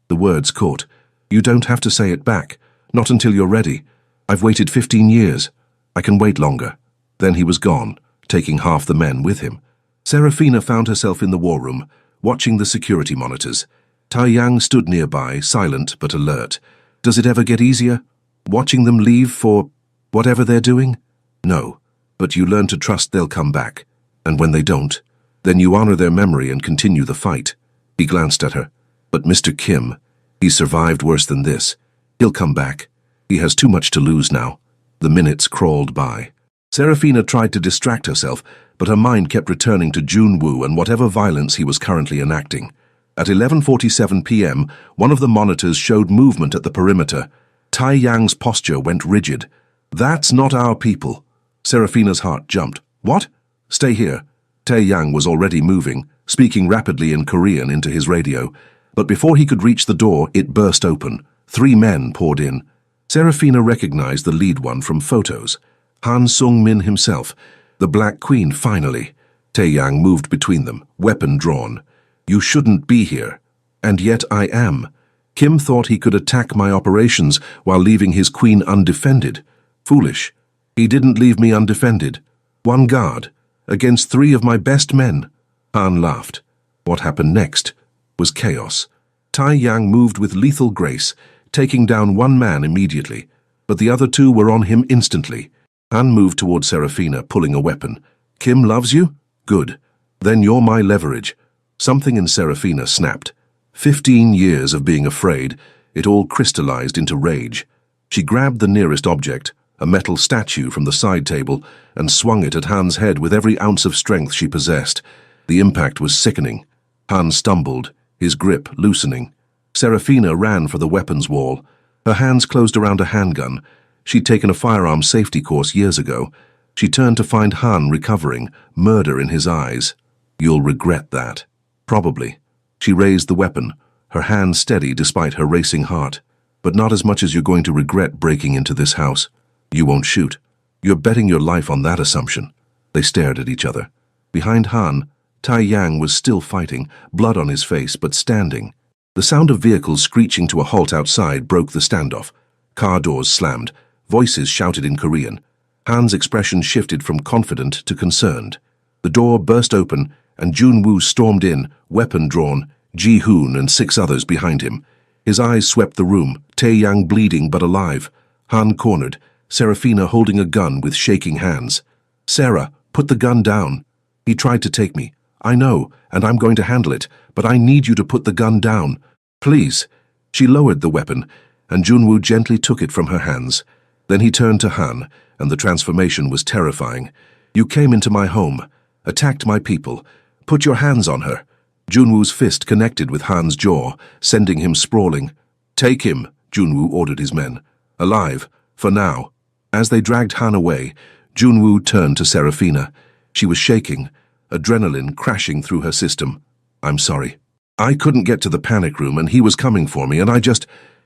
The words caught. You don't have to say it back. Not until you're ready. I've waited 15 years. I can wait longer. Then he was gone, taking half the men with him. Serafina found herself in the war room, watching the security monitors. Taiyang stood nearby, silent but alert. Does it ever get easier? Watching them leave for whatever they're doing? No, but you learn to trust they'll come back. And when they don't, then you honor their memory and continue the fight. He glanced at her. But Mr. Kim, he survived worse than this. He'll come back. He has too much to lose now. The minutes crawled by. Serafina tried to distract herself, but her mind kept returning to Junwoo and whatever violence he was currently enacting. At 11:47 p.m., one of the monitors showed movement at the perimeter. Taiyang's posture went rigid. That's not our people. Serafina's heart jumped. What? Stay here. Taiyang was already moving, speaking rapidly in Korean into his radio. But before he could reach the door, it burst open. 3 men poured in. Serafina recognized the lead one from photos. Han Sung-min himself. The Black Queen, finally. Taeyang moved between them, weapon drawn. You shouldn't be here. And yet I am. Kim thought he could attack my operations while leaving his queen undefended. Foolish. He didn't leave me undefended. 1 guard, against 3 of my best men. Han laughed. What happened next was chaos. Taiyang moved with lethal grace, taking down 1 man immediately, but the other 2 were on him instantly. Han moved toward Serafina, pulling a weapon. Kim loves you? Good. Then you're my leverage. Something in Serafina snapped. 15 years of being afraid, it all crystallized into rage. She grabbed the nearest object, a metal statue from the side table, and swung it at Han's head with every ounce of strength she possessed. The impact was sickening. Han stumbled, his grip loosening. Serafina ran for the weapons wall. Her hands closed around a handgun. She'd taken a firearm safety course years ago. She turned to find Han recovering, murder in his eyes. You'll regret that. Probably. She raised the weapon, her hand steady despite her racing heart. But not as much as you're going to regret breaking into this house. You won't shoot. You're betting your life on that assumption. They stared at each other. Behind Han, Taiyang was still fighting, blood on his face, but standing. The sound of vehicles screeching to a halt outside broke the standoff. Car doors slammed. Voices shouted in Korean. Han's expression shifted from confident to concerned. The door burst open, and Junwoo stormed in, weapon drawn, Ji-hoon and 6 others behind him. His eyes swept the room, Taeyang bleeding but alive. Han cornered, Serafina holding a gun with shaking hands. Sarah, put the gun down. He tried to take me. I know, and I'm going to handle it, but I need you to put the gun down. Please. She lowered the weapon, and Junwoo gently took it from her hands. Then he turned to Han, and the transformation was terrifying. You came into my home, attacked my people. Put your hands on her. Junwoo's fist connected with Han's jaw, sending him sprawling. Take him, Junwoo ordered his men. Alive, for now. As they dragged Han away, Junwoo turned to Serafina. She was shaking, adrenaline crashing through her system. I'm sorry. I couldn't get to the panic room and he was coming for me and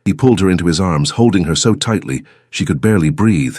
He pulled her into his arms, holding her so tightly she could barely breathe.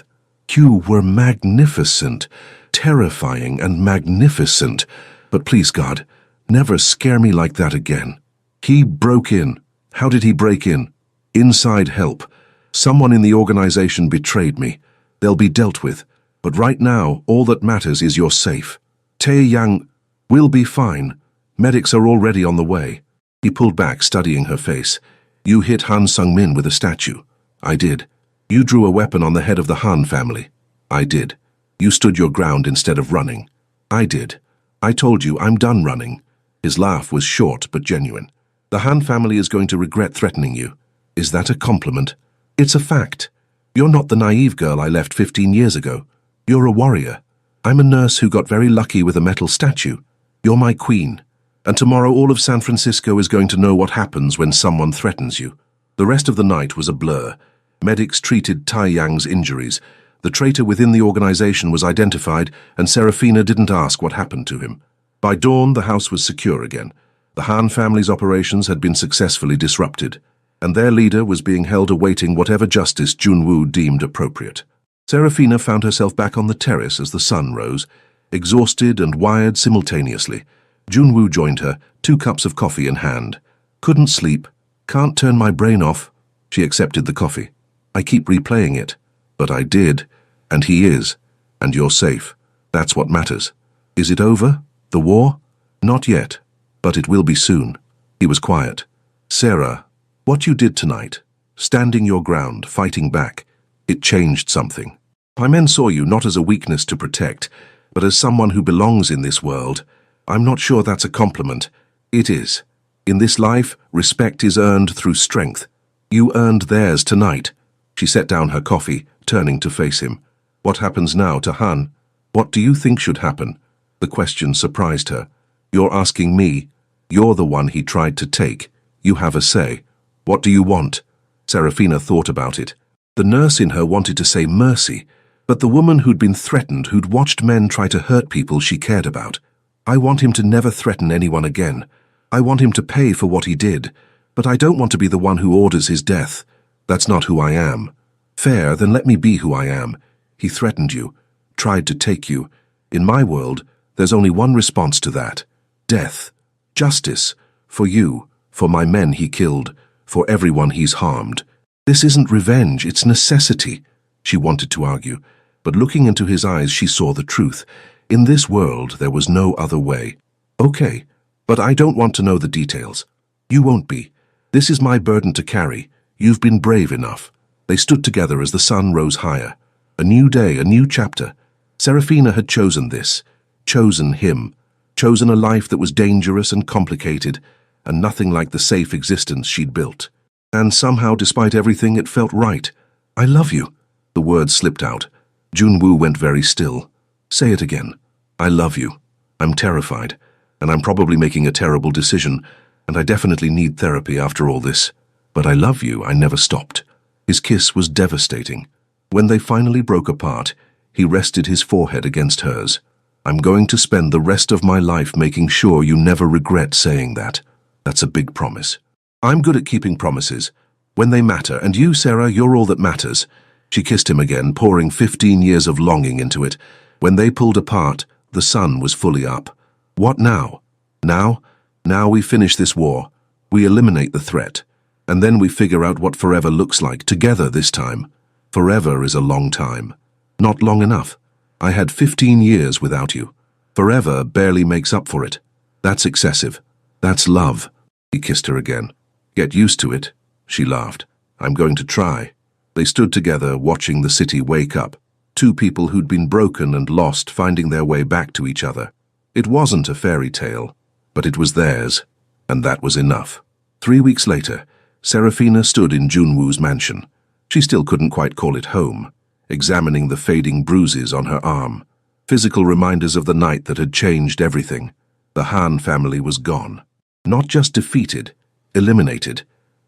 You were magnificent, terrifying and magnificent. But please, God, never scare me like that again. He broke in. How did he break in? Inside help. Someone in the organization betrayed me. They'll be dealt with. But right now, all that matters is you're safe. Taeyang, we'll be fine. Medics are already on the way. He pulled back, studying her face. You hit Han Sung-min with a statue. I did. You drew a weapon on the head of the Han family. I did. You stood your ground instead of running. I did. I told you I'm done running. His laugh was short but genuine. The Han family is going to regret threatening you. Is that a compliment? It's a fact. You're not the naive girl I left 15 years ago. You're a warrior. I'm a nurse who got very lucky with a metal statue. You're my queen. And tomorrow all of San Francisco is going to know what happens when someone threatens you. The rest of the night was a blur. Medics treated Taiyang's injuries. The traitor within the organization was identified, and Serafina didn't ask what happened to him. By dawn, the house was secure again. The Han family's operations had been successfully disrupted, and their leader was being held awaiting whatever justice Junwoo deemed appropriate. Serafina found herself back on the terrace as the sun rose, exhausted and wired simultaneously. Junwoo joined her, 2 cups of coffee in hand. Couldn't sleep. Can't turn my brain off. She accepted the coffee. I keep replaying it. But I did. And he is. And you're safe. That's what matters. Is it over? The war? Not yet. But it will be soon. He was quiet. Sarah, what you did tonight, standing your ground, fighting back, it changed something. My men saw you not as a weakness to protect, but as someone who belongs in this world. I'm not sure that's a compliment. It is. In this life, respect is earned through strength. You earned theirs tonight. She set down her coffee, turning to face him. What happens now to Han? What do you think should happen? The question surprised her. You're asking me. You're the one he tried to take. You have a say. What do you want? Serafina thought about it. The nurse in her wanted to say mercy, but the woman who'd been threatened, who'd watched men try to hurt people she cared about. I want him to never threaten anyone again. I want him to pay for what he did, but I don't want to be the one who orders his death. That's not who I am. Fair, then let me be who I am. He threatened you, tried to take you. In my world, there's only one response to that. Death. Justice. For you, for my men he killed, for everyone he's harmed. This isn't revenge, it's necessity. She wanted to argue, but looking into his eyes she saw the truth. In this world, there was no other way. Okay, but I don't want to know the details. You won't be. This is my burden to carry. You've been brave enough. They stood together as the sun rose higher. A new day, a new chapter. Serafina had chosen this, chosen him, chosen a life that was dangerous and complicated, and nothing like the safe existence she'd built. And somehow, despite everything, it felt right. I love you. The words slipped out. Junwoo went very still. Say it again. I love you. I'm terrified, and I'm probably making a terrible decision, and I definitely need therapy after all this. But I love you, I never stopped. His kiss was devastating. When they finally broke apart, he rested his forehead against hers. I'm going to spend the rest of my life making sure you never regret saying that. That's a big promise. I'm good at keeping promises. When they matter, and you, Sarah, you're all that matters. She kissed him again, pouring 15 years of longing into it. When they pulled apart, the sun was fully up. What now? Now we finish this war. We eliminate the threat. And then we figure out what forever looks like, together this time. Forever is a long time. Not long enough. I had 15 years without you. Forever barely makes up for it. That's excessive. That's love. He kissed her again. Get used to it, she laughed. I'm going to try. They stood together, watching the city wake up. Two people who'd been broken and lost, finding their way back to each other. It wasn't a fairy tale, but it was theirs, and that was enough. 3 weeks later, Serafina stood in Junwoo's mansion. She still couldn't quite call it home, examining the fading bruises on her arm, physical reminders of the night that had changed everything. The Han family was gone. Not just defeated, eliminated.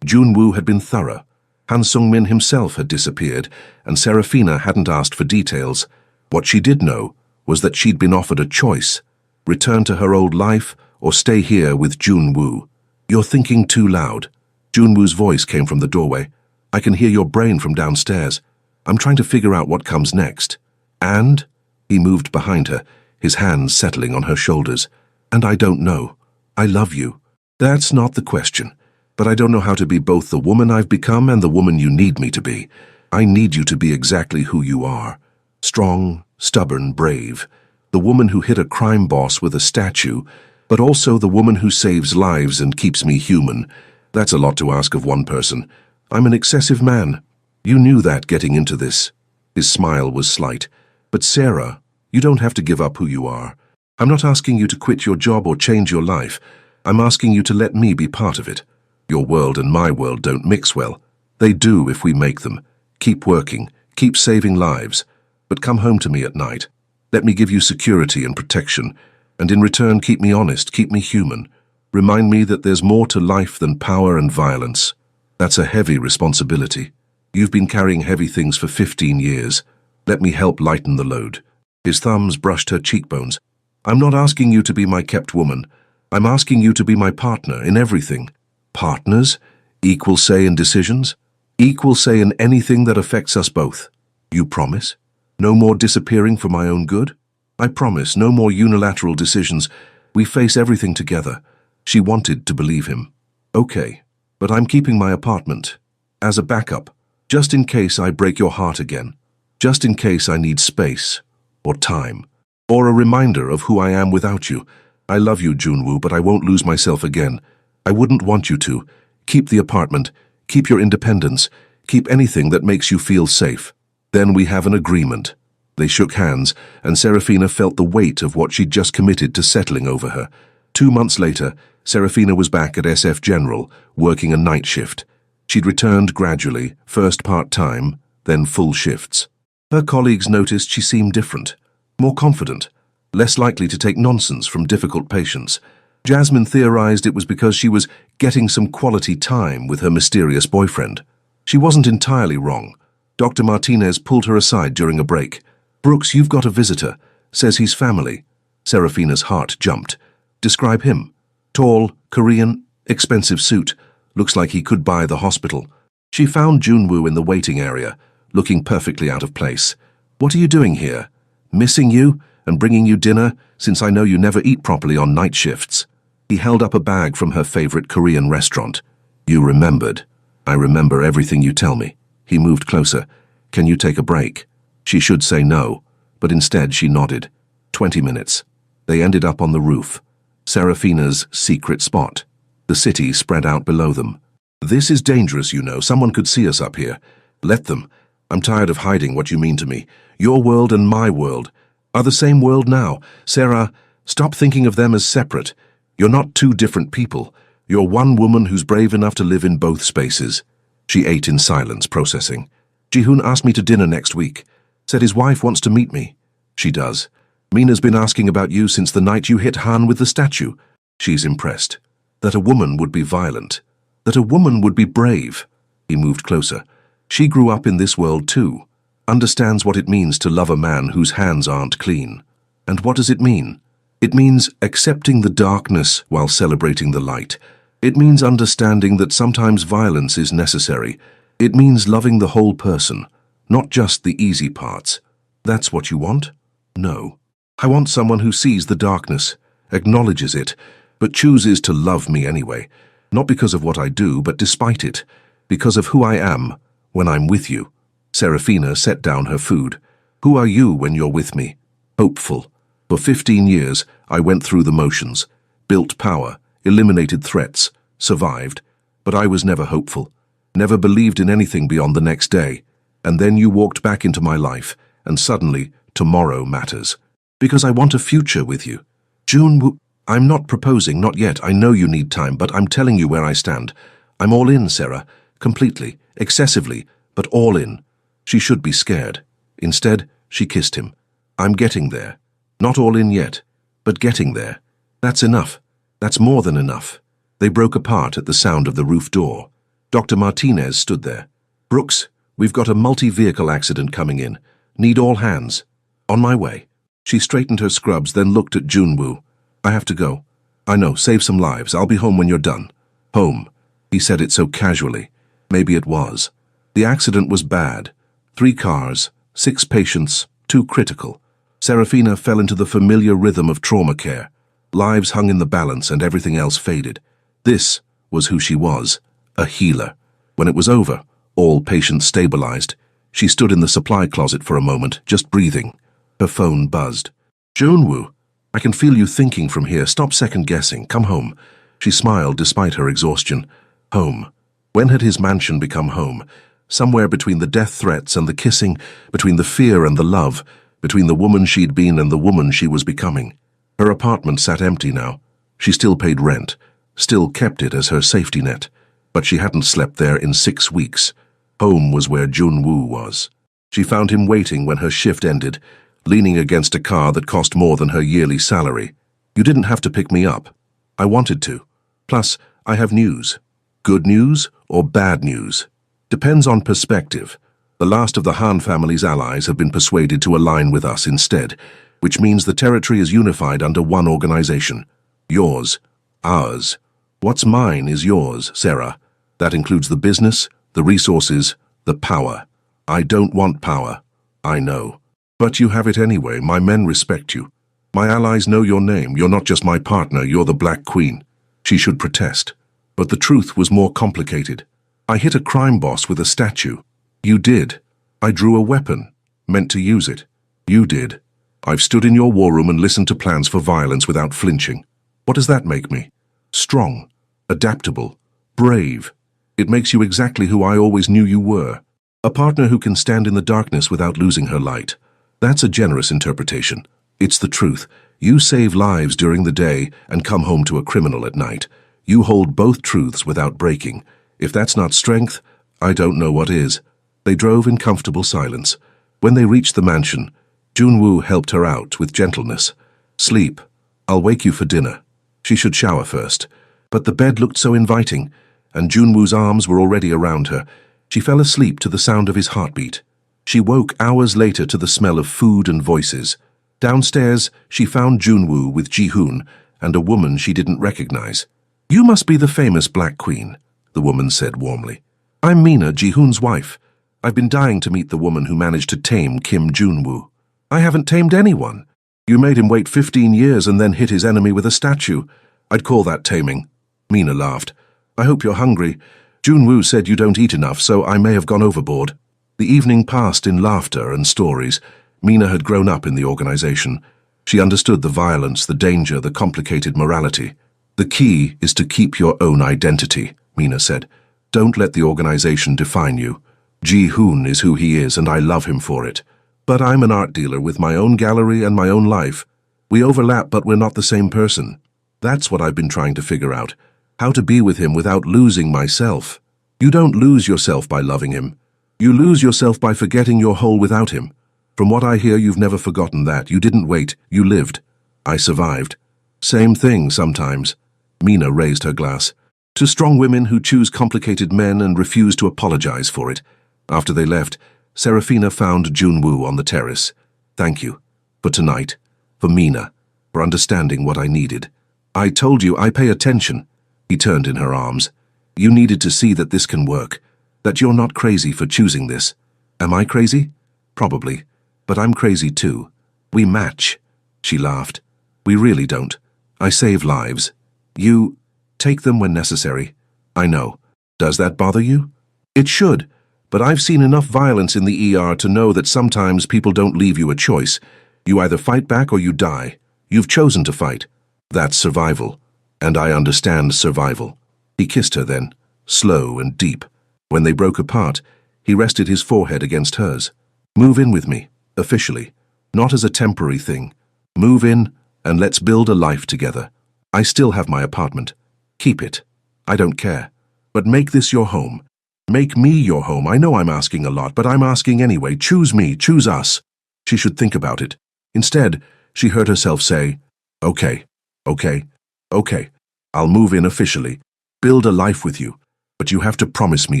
Junwoo had been thorough. Han Sung-min himself had disappeared, and Serafina hadn't asked for details. What she did know was that she'd been offered a choice: return to her old life or stay here with Junwoo. You're thinking too loud. Junwoo's voice came from the doorway. I can hear your brain from downstairs. I'm trying to figure out what comes next. And? He moved behind her, his hands settling on her shoulders. And I don't know. I love you. That's not the question. But I don't know how to be both the woman I've become and the woman you need me to be. I need you to be exactly who you are. Strong, stubborn, brave. The woman who hit a crime boss with a statue, but also the woman who saves lives and keeps me human. That's a lot to ask of one person. I'm an excessive man. You knew that getting into this. His smile was slight. But Sarah, you don't have to give up who you are. I'm not asking you to quit your job or change your life. I'm asking you to let me be part of it. Your world and my world don't mix well. They do if we make them. Keep working, keep saving lives. But come home to me at night. Let me give you security and protection. And in return, keep me honest, keep me human. Remind me that there's more to life than power and violence. That's a heavy responsibility. You've been carrying heavy things for 15 years. Let me help lighten the load. His thumbs brushed her cheekbones. I'm not asking you to be my kept woman. I'm asking you to be my partner in everything. Partners? Equal say in decisions? Equal say in anything that affects us both. You promise? No more disappearing for my own good? I promise, no more unilateral decisions. We face everything together. She wanted to believe him. Okay, but I'm keeping my apartment. As a backup, just in case I break your heart again. Just in case I need space, or time, or a reminder of who I am without you. I love you, Junwoo, but I won't lose myself again. I wouldn't want you to. Keep the apartment. Keep your independence. Keep anything that makes you feel safe. Then we have an agreement." They shook hands, and Serafina felt the weight of what she'd just committed to settling over her. 2 months later, Serafina was back at SF General, working a night shift. She'd returned gradually, first part-time, then full shifts. Her colleagues noticed she seemed different, more confident, less likely to take nonsense from difficult patients. Jasmine theorized it was because she was getting some quality time with her mysterious boyfriend. She wasn't entirely wrong. Dr. Martinez pulled her aside during a break. "Brooks, you've got a visitor. Says he's family." Serafina's heart jumped. "Describe him." "Tall, Korean, expensive suit. Looks like he could buy the hospital." She found Junwoo in the waiting area, looking perfectly out of place. "What are you doing here? Missing you and bringing you dinner, since I know you never eat properly on night shifts." He held up a bag from her favorite Korean restaurant. "You remembered. I remember everything you tell me." He moved closer. "Can you take a break?" She should say no, but instead she nodded. 20 minutes. They ended up on the roof. Serafina's secret spot. The city spread out below them. "This is dangerous, you know. Someone could see us up here. Let them. I'm tired of hiding what you mean to me. Your world and my world are the same world now. Sarah, stop thinking of them as separate. You're not two different people. You're one woman who's brave enough to live in both spaces." She ate in silence, processing. "Jihoon asked me to dinner next week. Said his wife wants to meet me." "She does. Mina's been asking about you since the night you hit Han with the statue." She's impressed. That a woman would be violent. That a woman would be brave. He moved closer. She grew up in this world too. Understands what it means to love a man whose hands aren't clean. And what does it mean? It means accepting the darkness while celebrating the light. It means understanding that sometimes violence is necessary. It means loving the whole person, not just the easy parts. That's what you want? No. I want someone who sees the darkness, acknowledges it, but chooses to love me anyway. Not because of what I do, but despite it. Because of who I am when I'm with you. Serafina set down her food. "Who are you when you're with me?" "Hopeful. For 15 years, I went through the motions, built power, eliminated threats, survived. But I was never hopeful. Never believed in anything beyond the next day. And then you walked back into my life, and suddenly, tomorrow matters. Because I want a future with you." "June, I'm not proposing, not yet. I know you need time, but I'm telling you where I stand. I'm all in, Sarah. Completely, excessively, but all in." She should be scared. Instead, she kissed him. "I'm getting there. Not all in yet, but getting there. That's enough. That's more than enough." They broke apart at the sound of the roof door. Dr. Martinez stood there. "Brooks, we've got a multi-vehicle accident coming in. Need all hands. On my way." She straightened her scrubs, then looked at Junwoo. "I have to go." "I know, save some lives. I'll be home when you're done." "Home." He said it so casually. Maybe it was. The accident was bad. 3 cars, 6 patients, 2 critical. Serafina fell into the familiar rhythm of trauma care. Lives hung in the balance and everything else faded. This was who she was, a healer. When it was over, all patients stabilized. She stood in the supply closet for a moment, just breathing. Her phone buzzed. "Junwoo, I can feel you thinking from here. Stop second-guessing. Come home." She smiled despite her exhaustion. Home. When had his mansion become home? Somewhere between the death threats and the kissing, between the fear and the love, between the woman she'd been and the woman she was becoming. Her apartment sat empty now. She still paid rent, still kept it as her safety net, but she hadn't slept there in 6 weeks. Home was where Junwoo was. She found him waiting when her shift ended, leaning against a car that cost more than her yearly salary. "You didn't have to pick me up. I wanted to. Plus, I have news. Good news or bad news? Depends on perspective. The last of the Han family's allies have been persuaded to align with us instead, which means the territory is unified under one organization. Yours. Ours. What's mine is yours, Sarah. That includes the business, the resources, the power. I don't want power. I know. But you have it anyway. My men respect you. My allies know your name. You're not just my partner. You're the Black Queen." She should protest. But the truth was more complicated. "I hit a crime boss with a statue." "You did. I drew a weapon. Meant to use it." "You did. I've stood in your war room and listened to plans for violence without flinching." What does that make me? Strong, adaptable, brave. It makes you exactly who I always knew you were. A partner who can stand in the darkness without losing her light. That's a generous interpretation. It's the truth. You save lives during the day and come home to a criminal at night. You hold both truths without breaking. If that's not strength, I don't know what is. They drove in comfortable silence. When they reached the mansion, Junwoo helped her out with gentleness. Sleep. I'll wake you for dinner. She should shower first. But the bed looked so inviting, and Junwoo's arms were already around her. She fell asleep to the sound of his heartbeat. She woke hours later to the smell of food and voices. Downstairs, she found Junwoo with Ji-hoon and a woman she didn't recognize. "You must be the famous Black Queen," the woman said warmly. "I'm Mina, Ji-hoon's wife. I've been dying to meet the woman who managed to tame Kim Junwoo." "I haven't tamed anyone." "You made him wait 15 years and then hit his enemy with a statue. I'd call that taming." Mina laughed. "I hope you're hungry. Junwoo said you don't eat enough, so I may have gone overboard." The evening passed in laughter and stories. Mina had grown up in the organization. She understood the violence, the danger, the complicated morality. "The key is to keep your own identity," Mina said. "Don't let the organization define you. Ji-hoon is who he is, and I love him for it. But I'm an art dealer with my own gallery and my own life. We overlap, but we're not the same person. That's what I've been trying to figure out. How to be with him without losing myself. You don't lose yourself by loving him. You lose yourself by forgetting you're whole without him. From what I hear, you've never forgotten that. You didn't wait. You lived. I survived." "Same thing sometimes." Mina raised her glass. "To strong women who choose complicated men and refuse to apologize for it." After they left, Serafina found Junwoo on the terrace. "Thank you. For tonight. For Mina. For understanding what I needed. I told you I pay attention." He turned in her arms. "You needed to see that this can work. That you're not crazy for choosing this." "Am I crazy?" "Probably. But I'm crazy too. We match." She laughed. "We really don't. I save lives. You take them when necessary." "I know. Does that bother you?" "It should. But I've seen enough violence in the ER to know that sometimes people don't leave you a choice. You either fight back or you die. You've chosen to fight. That's survival. And I understand survival." He kissed her then, slow and deep. When they broke apart, he rested his forehead against hers. "Move in with me, officially. Not as a temporary thing. Move in, and let's build a life together. I still have my apartment. Keep it. I don't care. But make this your home. Make me your home. I know I'm asking a lot, but I'm asking anyway. Choose me, choose us." She should think about it. Instead, she heard herself say, "Okay, okay, okay. I'll move in officially. Build a life with you. But you have to promise me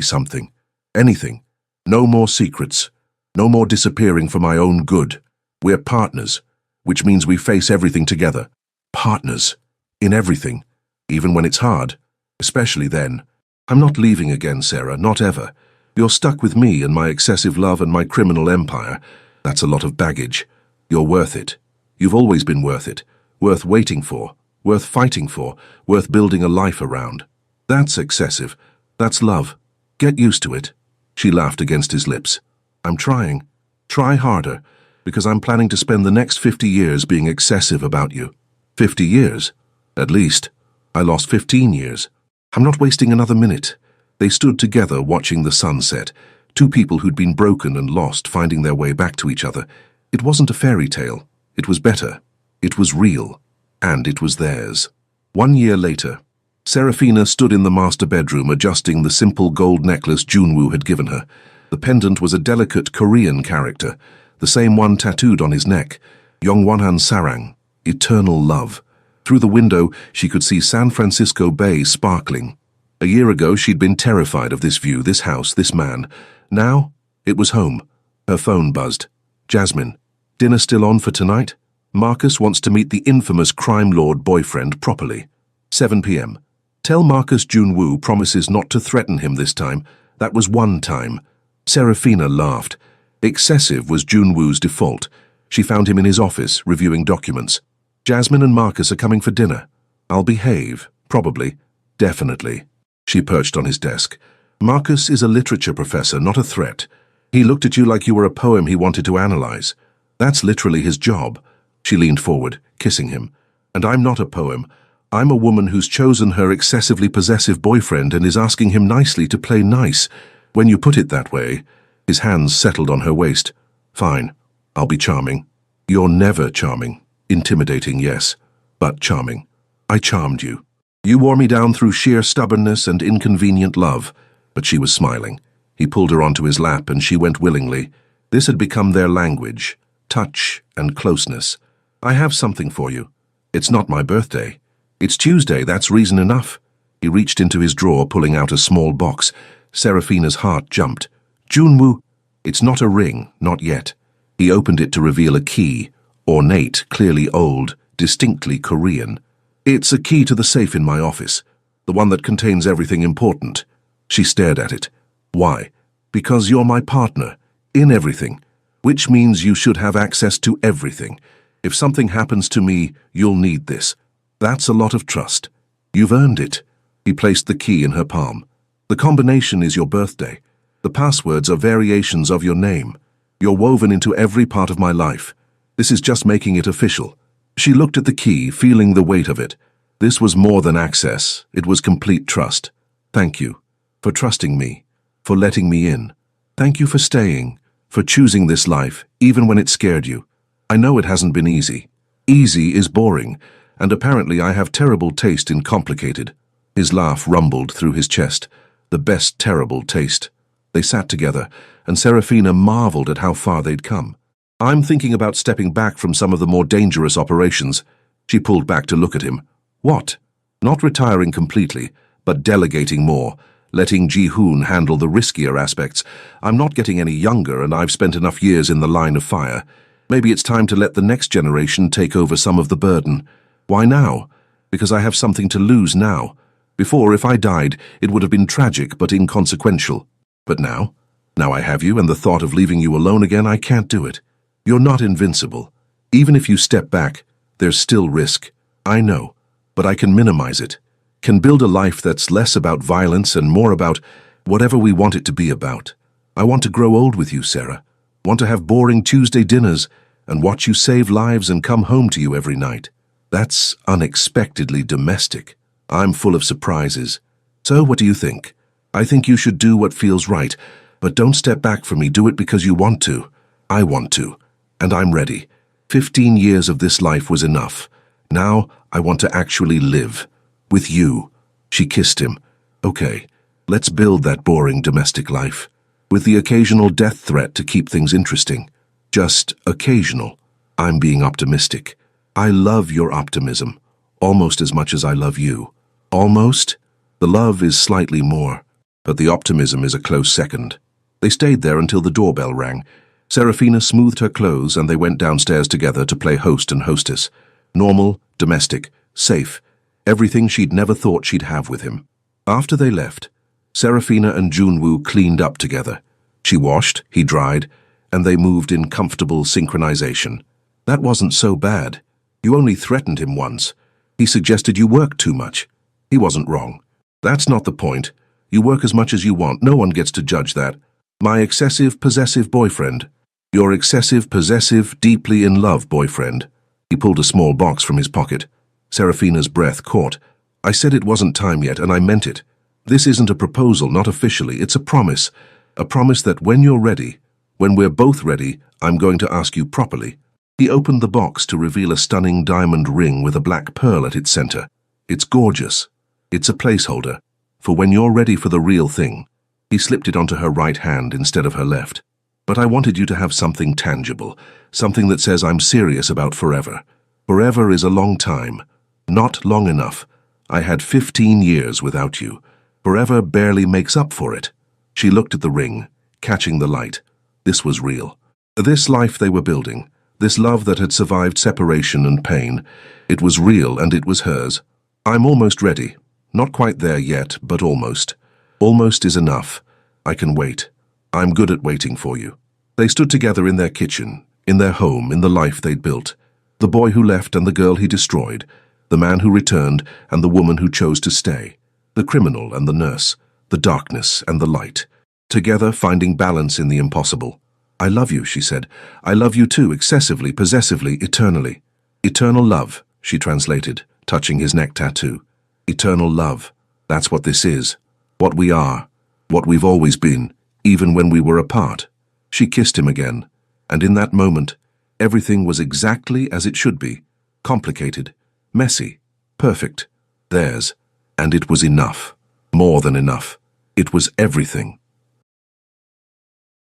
something. Anything. No more secrets. No more disappearing for my own good. We're partners, which means we face everything together. Partners. In everything. Even when it's hard. Especially then. I'm not leaving again, Sarah, not ever. You're stuck with me and my excessive love and my criminal empire. That's a lot of baggage. You're worth it. You've always been worth it. Worth waiting for. Worth fighting for. Worth building a life around. That's excessive. That's love. Get used to it." She laughed against his lips. "I'm trying. Try harder, because I'm planning to spend the next 50 years being excessive about you." 50 years? At least. I lost 15 years. I'm not wasting another minute. They stood together watching the sunset, two people who'd been broken and lost finding their way back to each other. It wasn't a fairy tale. It was better. It was real. And it was theirs. 1 year later, Serafina stood in the master bedroom adjusting the simple gold necklace Junwoo had given her. The pendant was a delicate Korean character, the same one tattooed on his neck, Yongwonhan Sarang, eternal love. Through the window, she could see San Francisco Bay sparkling. A year ago, she'd been terrified of this view, this house, this man. Now, it was home. Her phone buzzed. "Jasmine, dinner still on for tonight? Marcus wants to meet the infamous crime lord boyfriend properly. 7 p.m. Tell Marcus Junwoo promises not to threaten him this time. That was one time." Serafina laughed. Excessive was Junwoo's default. She found him in his office, reviewing documents. "Jasmine and Marcus are coming for dinner. I'll behave, probably, definitely." She perched on his desk. "Marcus is a literature professor, not a threat. He looked at you like you were a poem he wanted to analyze. That's literally his job." She leaned forward, kissing him. "And I'm not a poem. I'm a woman who's chosen her excessively possessive boyfriend and is asking him nicely to play nice. When you put it that way, his hands settled on her waist. Fine, I'll be charming. You're never charming. Intimidating, yes, but charming. I charmed you. You wore me down through sheer stubbornness and inconvenient love. But she was smiling. He pulled her onto his lap and she went willingly. This had become their language, touch and closeness. I have something for you. It's not my birthday. It's Tuesday, that's reason enough. He reached into his drawer, pulling out a small box. Serafina's heart jumped. Junwoo, it's not a ring, not yet. He opened it to reveal a key, ornate, clearly old, distinctly Korean. It's a key to the safe in my office, the one that contains everything important. She stared at it. Why? Because you're my partner, in everything, which means you should have access to everything. If something happens to me, you'll need this. That's a lot of trust. You've earned it. He placed the key in her palm. The combination is your birthday. The passwords are variations of your name. You're woven into every part of my life. This is just making it official. She looked at the key, feeling the weight of it. This was more than access. It was complete trust. Thank you for trusting me, for letting me in. Thank you for staying, for choosing this life, even when it scared you. I know it hasn't been easy. Easy is boring, and apparently I have terrible taste in complicated. His laugh rumbled through his chest. The best terrible taste. They sat together, and Serafina marveled at how far they'd come. I'm thinking about stepping back from some of the more dangerous operations. She pulled back to look at him. What? Not retiring completely, but delegating more, letting Ji-hoon handle the riskier aspects. I'm not getting any younger, and I've spent enough years in the line of fire. Maybe it's time to let the next generation take over some of the burden. Why now? Because I have something to lose now. Before, if I died, it would have been tragic but inconsequential. But now? Now I have you, and the thought of leaving you alone again, I can't do it. You're not invincible. Even if you step back, there's still risk. I know, but I can minimize it. Can build a life that's less about violence and more about whatever we want it to be about. I want to grow old with you, Sarah. Want to have boring Tuesday dinners and watch you save lives and come home to you every night. That's unexpectedly domestic. I'm full of surprises. So what do you think? I think you should do what feels right, but don't step back from me. Do it because you want to. I want to, and I'm ready. 15 years of this life was enough. Now I want to actually live. With you. She kissed him. Okay, let's build that boring domestic life. With the occasional death threat to keep things interesting. Just occasional. I'm being optimistic. I love your optimism, almost as much as I love you. Almost? The love is slightly more, but the optimism is a close second. They stayed there until the doorbell rang. Serafina smoothed her clothes and they went downstairs together to play host and hostess. Normal, domestic, safe. Everything she'd never thought she'd have with him. After they left, Serafina and Junwoo cleaned up together. She washed, he dried, and they moved in comfortable synchronization. That wasn't so bad. You only threatened him once. He suggested you worked too much. He wasn't wrong. That's not the point. You work as much as you want. No one gets to judge that. My excessive, possessive boyfriend. Your excessive, possessive, deeply in love boyfriend. He pulled a small box from his pocket. Serafina's breath caught. I said it wasn't time yet, and I meant it. This isn't a proposal, not officially. It's a promise. A promise that when you're ready, when we're both ready, I'm going to ask you properly. He opened the box to reveal a stunning diamond ring with a black pearl at its center. It's gorgeous. It's a placeholder, for when you're ready for the real thing. He slipped it onto her right hand instead of her left. But I wanted you to have something tangible, something that says I'm serious about forever. Forever is a long time. Not long enough. I had 15 years without you. Forever barely makes up for it. She looked at the ring, catching the light. This was real. This life they were building, this love that had survived separation and pain, it was real and it was hers. I'm almost ready. Not quite there yet, but almost. Almost is enough. I can wait. I'm good at waiting for you. They stood together in their kitchen, in their home, in the life they'd built. The boy who left and the girl he destroyed. The man who returned and the woman who chose to stay. The criminal and the nurse. The darkness and the light. Together finding balance in the impossible. I love you, she said. I love you too, excessively, possessively, eternally. Eternal love, she translated, touching his neck tattoo. Eternal love. That's what this is. What we are. What we've always been, even when we were apart. She kissed him again, and in that moment, everything was exactly as it should be. Complicated, messy, perfect. Theirs. And it was enough. More than enough. It was everything.